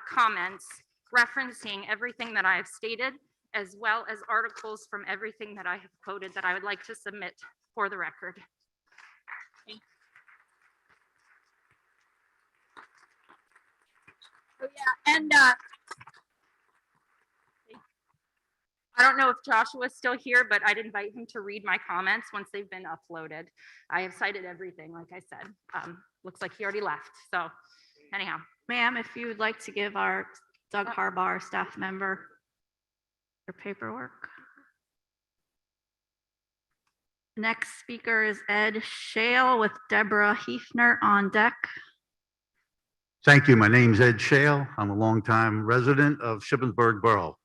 comments referencing everything that I have stated, as well as articles from everything that I have quoted that I would like to submit for the record. Oh, yeah, and I don't know if Joshua's still here, but I'd invite him to read my comments once they've been uploaded. I have cited everything, like I said. Looks like he already left, so anyhow. Ma'am, if you would like to give our Doug Harbaugh staff member your paperwork. Next speaker is Ed Shale with Deborah Hefner on deck. Thank you. My name's Ed Shale. I'm a longtime resident of Shippensburg Borough.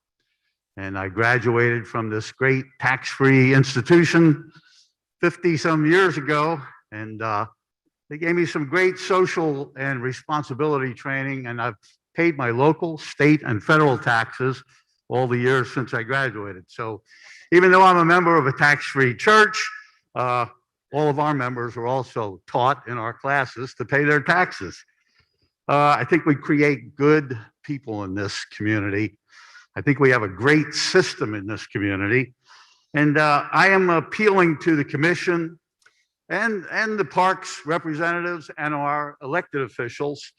And I graduated from this great tax-free institution 50-some years ago. And they gave me some great social and responsibility training. And I've paid my local, state, and federal taxes all the years since I graduated. So even though I'm a member of a tax-free church, all of our members were also taught in our classes to pay their taxes. I think we create good people in this community. I think we have a great system in this community. And I am appealing to the commission and the parks representatives and our elected officials.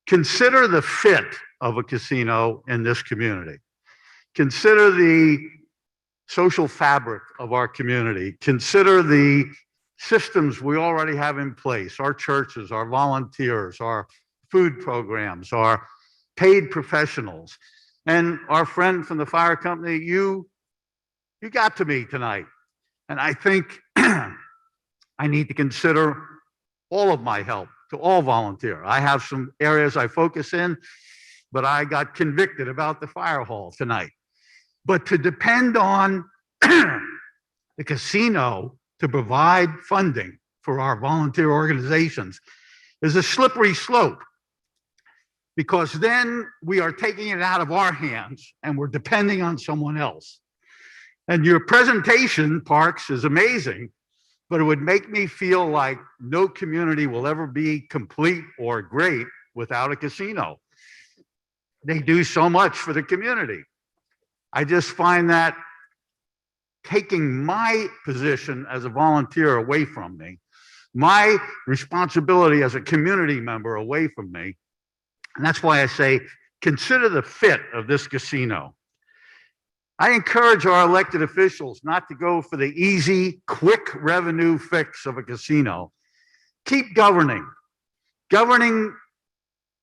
Consider the fit of a casino in this community. Consider the social fabric of our community. Consider the systems we already have in place, our churches, our volunteers, our food programs, our paid professionals. And our friend from the fire company, you got to me tonight. And I think I need to consider all of my help to all volunteer. I have some areas I focus in, but I got convicted about the fire hall tonight. But to depend on the casino to provide funding for our volunteer organizations is a slippery slope, because then we are taking it out of our hands and we're depending on someone else. And your presentation, Parks, is amazing, but it would make me feel like no community will ever be complete or great without a casino. They do so much for the community. I just find that taking my position as a volunteer away from me, my responsibility as a community member away from me. And that's why I say, consider the fit of this casino. I encourage our elected officials not to go for the easy, quick revenue fix of a casino. Keep governing. Governing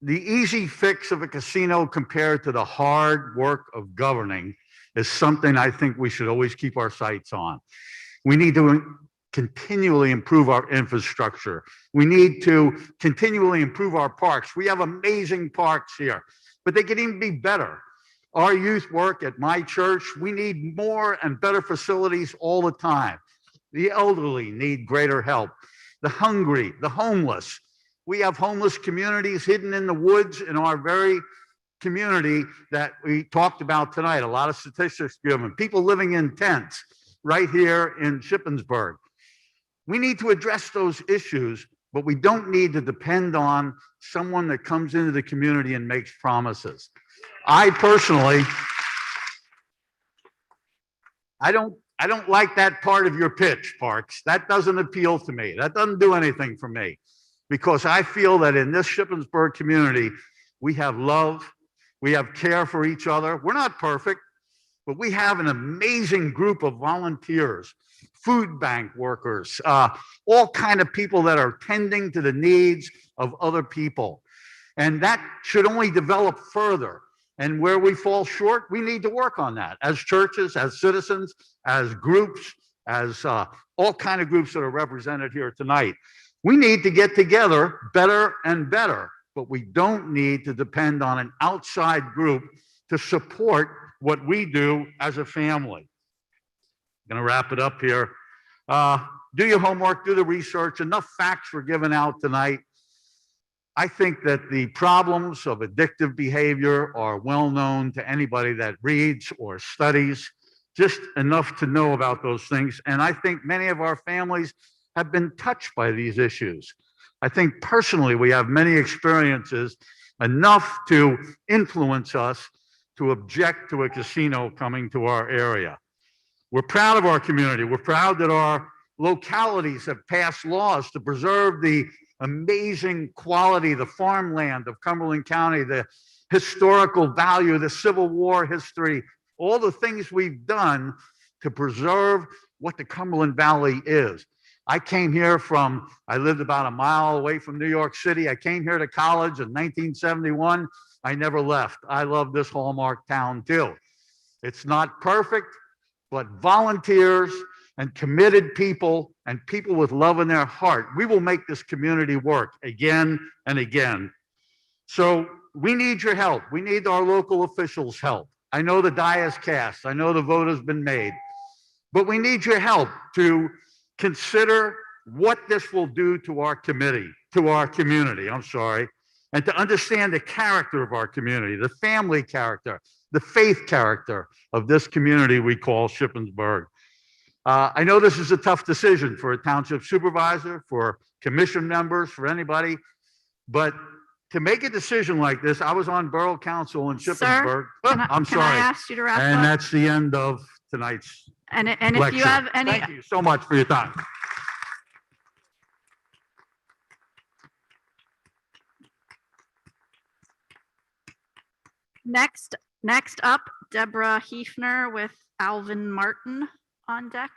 the easy fix of a casino compared to the hard work of governing is something I think we should always keep our sights on. We need to continually improve our infrastructure. We need to continually improve our parks. We have amazing parks here, but they can even be better. Our youth work at my church, we need more and better facilities all the time. The elderly need greater help. The hungry, the homeless. We have homeless communities hidden in the woods in our very community that we talked about tonight. A lot of statistics given. People living in tents right here in Shippensburg. We need to address those issues, but we don't need to depend on someone that comes into the community and makes promises. I personally, I don't like that part of your pitch, Parks. That doesn't appeal to me. That doesn't do anything for me, because I feel that in this Shippensburg community, we have love, we have care for each other. We're not perfect, but we have an amazing group of volunteers, food bank workers, all kind of people that are tending to the needs of other people. And that should only develop further. And where we fall short, we need to work on that as churches, as citizens, as groups, as all kind of groups that are represented here tonight. We need to get together better and better, but we don't need to depend on an outside group to support what we do as a family. I'm going to wrap it up here. Do your homework, do the research. Enough facts were given out tonight. I think that the problems of addictive behavior are well known to anybody that reads or studies, just enough to know about those things. And I think many of our families have been touched by these issues. I think personally, we have many experiences enough to influence us to object to a casino coming to our area. We're proud of our community. We're proud that our localities have passed laws to preserve the amazing quality, the farmland of Cumberland County, the historical value, the Civil War history, all the things we've done to preserve what the Cumberland Valley is. I came here from, I lived about a mile away from New York City. I came here to college in 1971. I never left. I love this hallmark town too. It's not perfect, but volunteers and committed people and people with love in their heart, we will make this community work again and again. So we need your help. We need our local officials' help. I know the die is cast. I know the vote has been made, but we need your help to consider what this will do to our community, I'm sorry, and to understand the character of our community, the family character, the faith character of this community we call Shippensburg. I know this is a tough decision for a township supervisor, for commission members, for anybody, but to make a decision like this, I was on Borough Council in Shippensburg. I'm Can sorry. I ask you to wrap And up? that's the end of tonight's And if you lecture. have any, Thank you so much for your time. next up, Deborah Hefner with Alvin Martin on deck.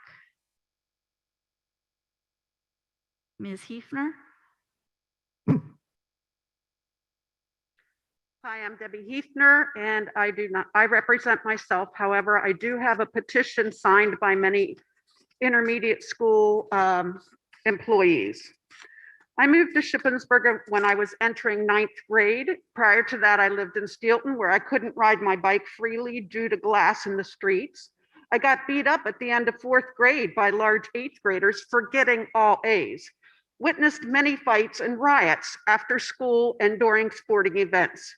Ms. Hefner? Hi, I'm Debbie Hefner, and I represent myself. However, I do have a petition signed by many intermediate school employees. I moved to Shippensburg when I was entering 9th grade. Prior to that, I lived in Steelton, where I couldn't ride my bike freely due to glass in the streets. I got beat up at the end of 4th grade by large 8th graders for getting all A's. Witnessed many fights and riots after school and during sporting events.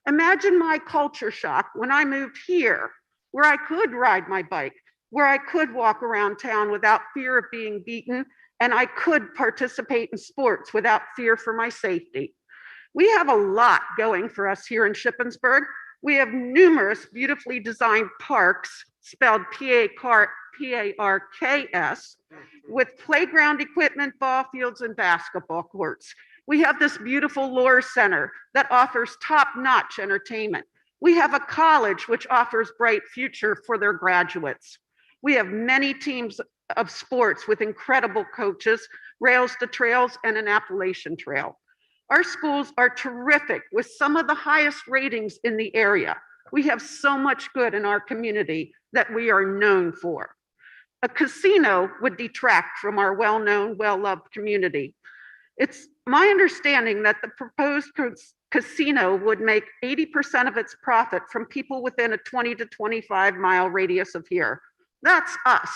Imagine my culture shock when I moved here, where I could ride my bike, where I could walk around town without fear of being beaten, and I could participate in sports without fear for my safety. We have a lot going for us here in Shippensburg. We have numerous beautifully designed parks, spelled P-A-R-K-S, with playground equipment, ball fields, and basketball courts. We have this beautiful Lore Center that offers top-notch entertainment. We have a college which offers bright future for their graduates. We have many teams of sports with incredible coaches, rails to trails, and an Appalachian Trail. Our schools are terrific with some of the highest ratings in the area. We have so much good in our community that we are known for. A casino would detract from our well-known, well-loved community. It's my understanding that the proposed casino would make 80% of its profit from people within a 20 to 25 mile radius of here. That's us.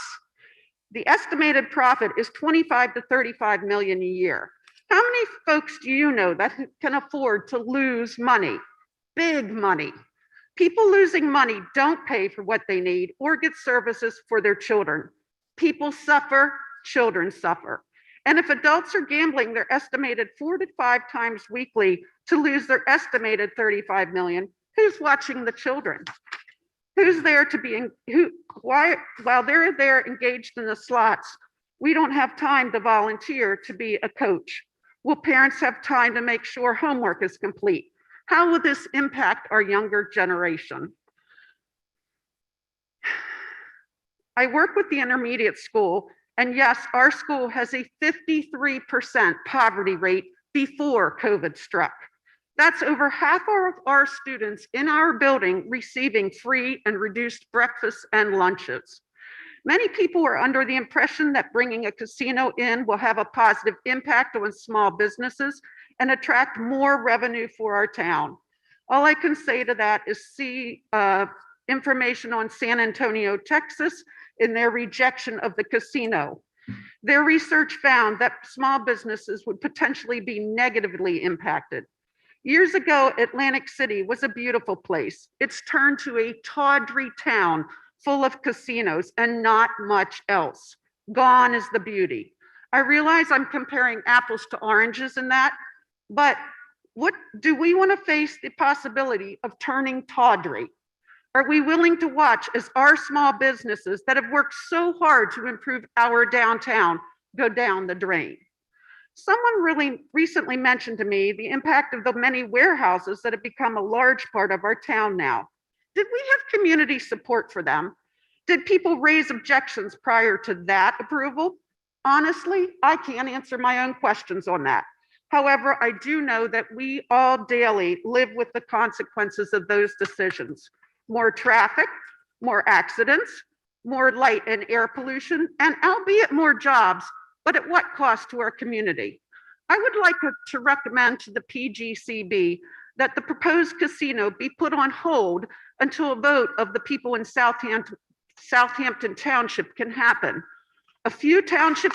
The estimated profit is 25 to 35 million a year. How many folks do you know that can afford to lose money? Big money. People losing money don't pay for what they need or get services for their children. People suffer, children suffer. And if adults are gambling their estimated 4 to 5 times weekly to lose their estimated 35 million, who's watching the children? Who's there to be, while they're there engaged in the slots, we don't have time to volunteer to be a coach. Will parents have time to make sure homework is complete? How will this impact our younger generation? I work with the intermediate school, and yes, our school has a 53% poverty rate before COVID struck. That's over half of our students in our building receiving free and reduced breakfasts and lunches. Many people are under the impression that bringing a casino in will have a positive impact on small businesses and attract more revenue for our town. All I can say to that is see information on San Antonio, Texas, in their rejection of the casino. Their research found that small businesses would potentially be negatively impacted. Years ago, Atlantic City was a beautiful place. It's turned to a tawdry town full of casinos and not much else. Gone is the beauty. I realize I'm comparing apples to oranges in that, but what do we want to face the possibility of turning tawdry? Are we willing to watch as our small businesses that have worked so hard to improve our downtown go down the drain? Someone really recently mentioned to me the impact of the many warehouses that have become a large part of our town now. Did we have community support for them? Did people raise objections prior to that approval? Honestly, I can't answer my own questions on that. However, I do know that we all daily live with the consequences of those decisions. More traffic, more accidents, more light and air pollution, and albeit more jobs, but at what cost to our community? I would like to recommend to the PGCB that the proposed casino be put on hold until a vote of the people in Southampton Township can happen. A few township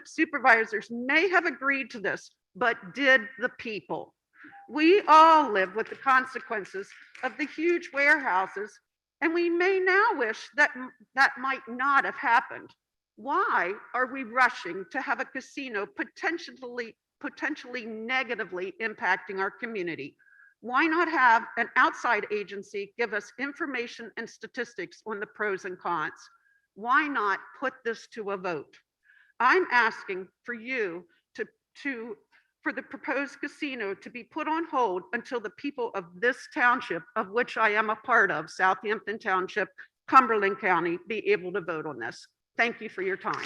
supervisors may have agreed to this, but did the people? We all live with the consequences of the huge warehouses, and we may now wish that that might not have happened. Why are we rushing to have a casino potentially negatively impacting our community? Why not have an outside agency give us information and statistics on the pros and cons? Why not put this to a vote? I'm asking for you for the proposed casino to be put on hold until the people of this township, of which I am a part of, Southampton Township, Cumberland County, be able to vote on this. Thank you for your time.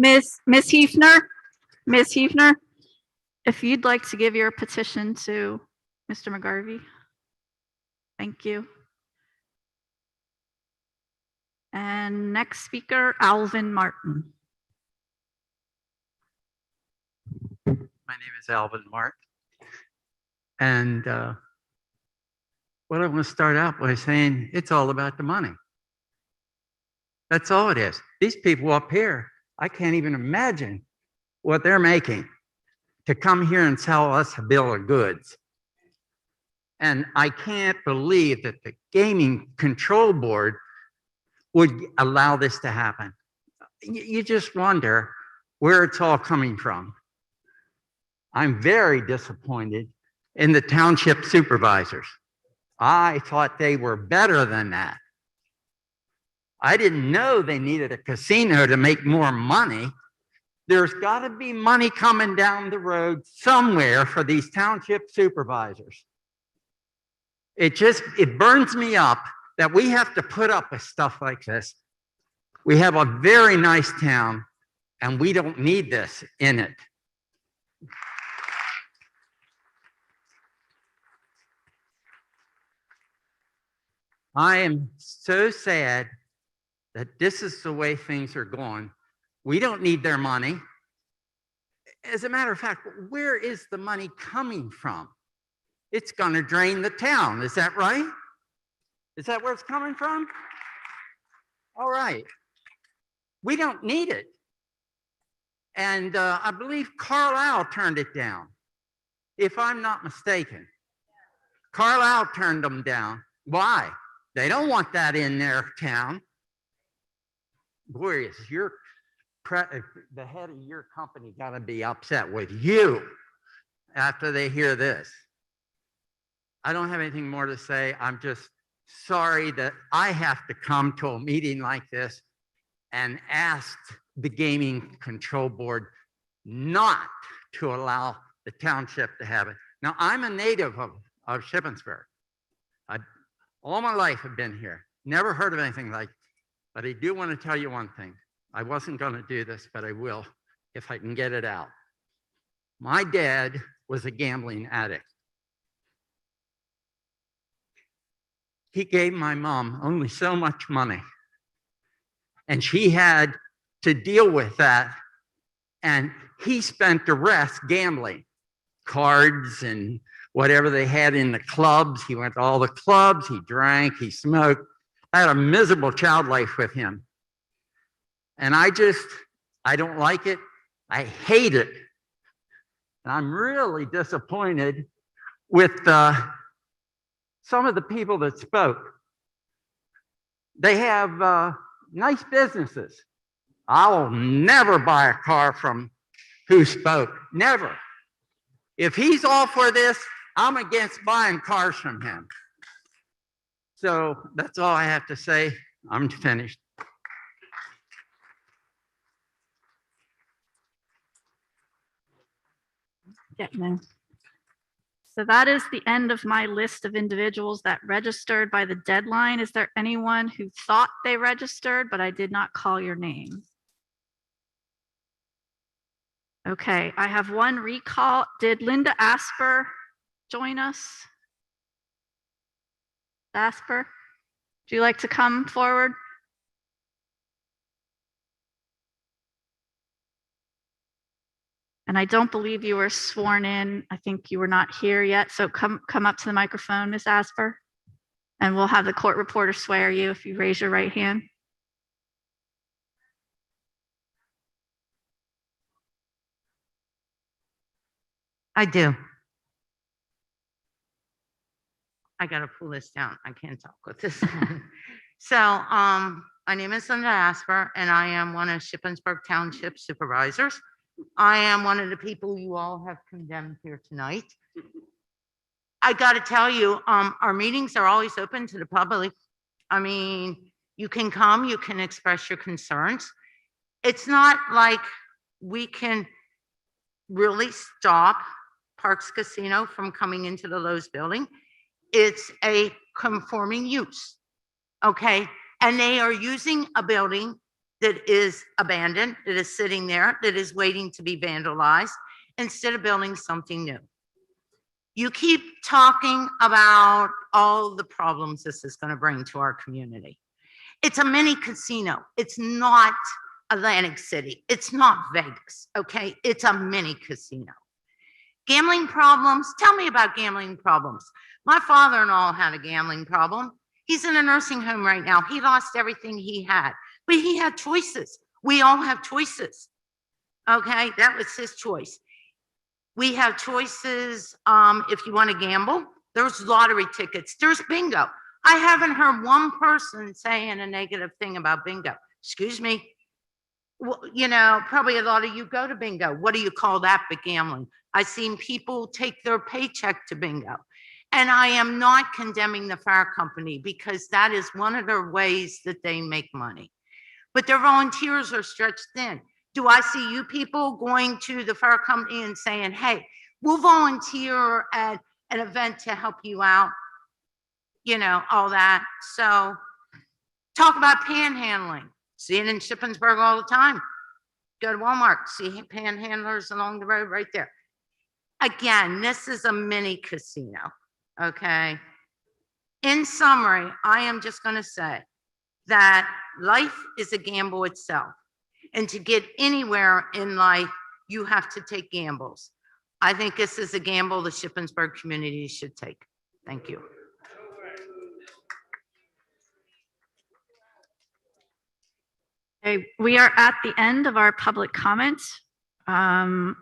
Ms. Hefner, Ms. Hefner, if you'd like to give your petition to Mr. McGarvey. Thank you. And next speaker, Alvin Martin. My name is Alvin Martin. And what I want to start out by saying, it's all about the money. That's all it is. These people up here, I can't even imagine what they're making to come here and sell us a bill of goods. And I can't believe that the Gaming Control Board would allow this to happen. You just wonder where it's all coming from. I'm very disappointed in the township supervisors. I thought they were better than that. I didn't know they needed a casino to make more money. There's got to be money coming down the road somewhere for these township supervisors. It burns me up that we have to put up with stuff like this. We have a very nice town and we don't need this in it. I am so sad that this is the way things are going. We don't need their money. As a matter of fact, where is the money coming from? It's going to drain the town. Is that right? Is that where it's coming from? All right. We don't need it. And I believe Carlisle turned it down, if I'm not mistaken. Carlisle turned them down. Why? They don't want that in their town. Boy, is the head of your company got to be upset with you after they hear this. I don't have anything more to say. I'm just sorry that I have to come to a meeting like this and ask the Gaming Control Board not to allow the township to have it. Now, I'm a native of Shippensburg. All my life I've been here. Never heard of anything like it. But I do want to tell you one thing. I wasn't going to do this, but I will if I can get it out. My dad was a gambling addict. He gave my mom only so much money. And she had to deal with that. And he spent the rest gambling, cards and whatever they had in the clubs. He went to all the clubs, he drank, he smoked. I had a miserable child life with him. And I don't like it. I hate it. And I'm really disappointed with some of the people that spoke. They have nice businesses. I'll never buy a car from who spoke, never. If he's all for this, I'm against buying cars from him. So that's all I have to say. I'm finished. Yeah, no. So that is the end of my list of individuals that registered by the deadline. Is there anyone who thought they registered, but I did not call your name? Okay, I have one recall. Did Linda Asper join us? Asper, would you like to come forward? And I don't believe you were sworn in. I think you were not here yet. So come up to the microphone, Ms. Asper, and we'll have the court reporter swear you if you raise your right hand. I do. I gotta pull this down. I can't talk with this. So, my name is Linda Asper, and I am one of Shippensburg Township supervisors. I am one of the people you all have condemned here tonight. I gotta tell you, our meetings are always open to the public. I mean, you can come, you can express your concerns. It's not like we can really stop Parks Casino from coming into the Lowe's building. It's a conforming use, okay? And they are using a building that is abandoned, that is sitting there, that is waiting to be vandalized instead of building something new. You keep talking about all the problems this is going to bring to our community. It's a mini casino. It's not Atlantic City. It's not Vegas, okay? It's a mini casino. Gambling problems, tell me about gambling problems. My father-in-law had a gambling problem. He's in a nursing home right now. He lost everything he had, but he had choices. We all have choices, okay? That was his choice. We have choices if you want to gamble. There's lottery tickets. There's bingo. I haven't heard one person saying a negative thing about bingo. Excuse me. Well, you know, probably a lot of you go to bingo. What do you call that but gambling? I've seen people take their paycheck to bingo. And I am not condemning the fire company because that is one of their ways that they make money. But their volunteers are stretched thin. Do I see you people going to the fire company and saying, hey, we'll volunteer at an event to help you out? You know, all that. So talk about panhandling. See it in Shippensburg all the time. Go to Walmart, see panhandlers along the road right there. Again, this is a mini casino, okay? In summary, I am just going to say that life is a gamble itself. And to get anywhere in life, you have to take gambles. I think this is a gamble the Shippensburg community should take. Thank you. Okay, we are at the end of our public comments. The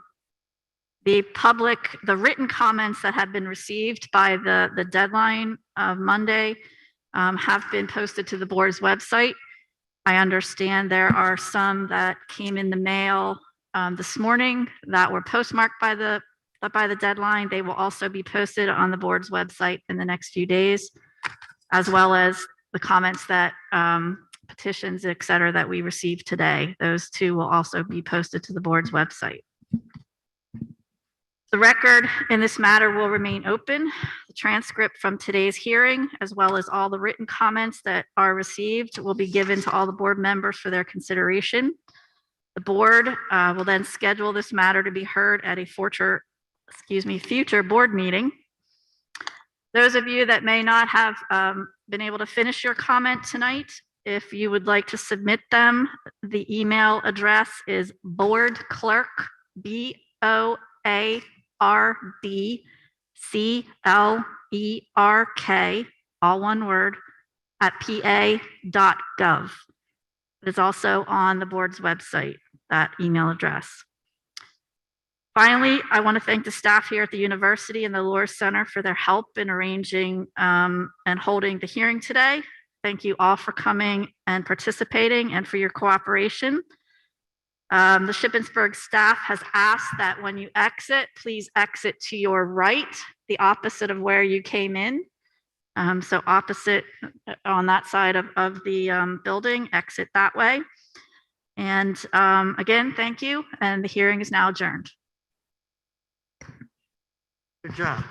written comments that have been received by the deadline of Monday have been posted to the board's website. I understand there are some that came in the mail this morning that were postmarked by the deadline. They will also be posted on the board's website in the next few days, as well as the comments that petitions, et cetera, that we received today. Those two will also be posted to the board's website. The record in this matter will remain open. The transcript from today's hearing, as well as all the written comments that are received, will be given to all the board members for their consideration. The board will then schedule this matter to be heard at a future board meeting. Those of you that may not have been able to finish your comment tonight, if you would like to submit them, the email address is boardclerk, BOARDCLERK, all one word, at pa.gov. It is also on the board's website, that email address. Finally, I want to thank the staff here at the university and the Lohr Center for their help in arranging and holding the hearing today. Thank you all for coming and participating and for your cooperation. The Shippensburg staff has asked that when you exit, please exit to your right, the opposite of where you came in. So opposite on that side of the building, exit that way. And again, thank you. And the hearing is now adjourned. Good job.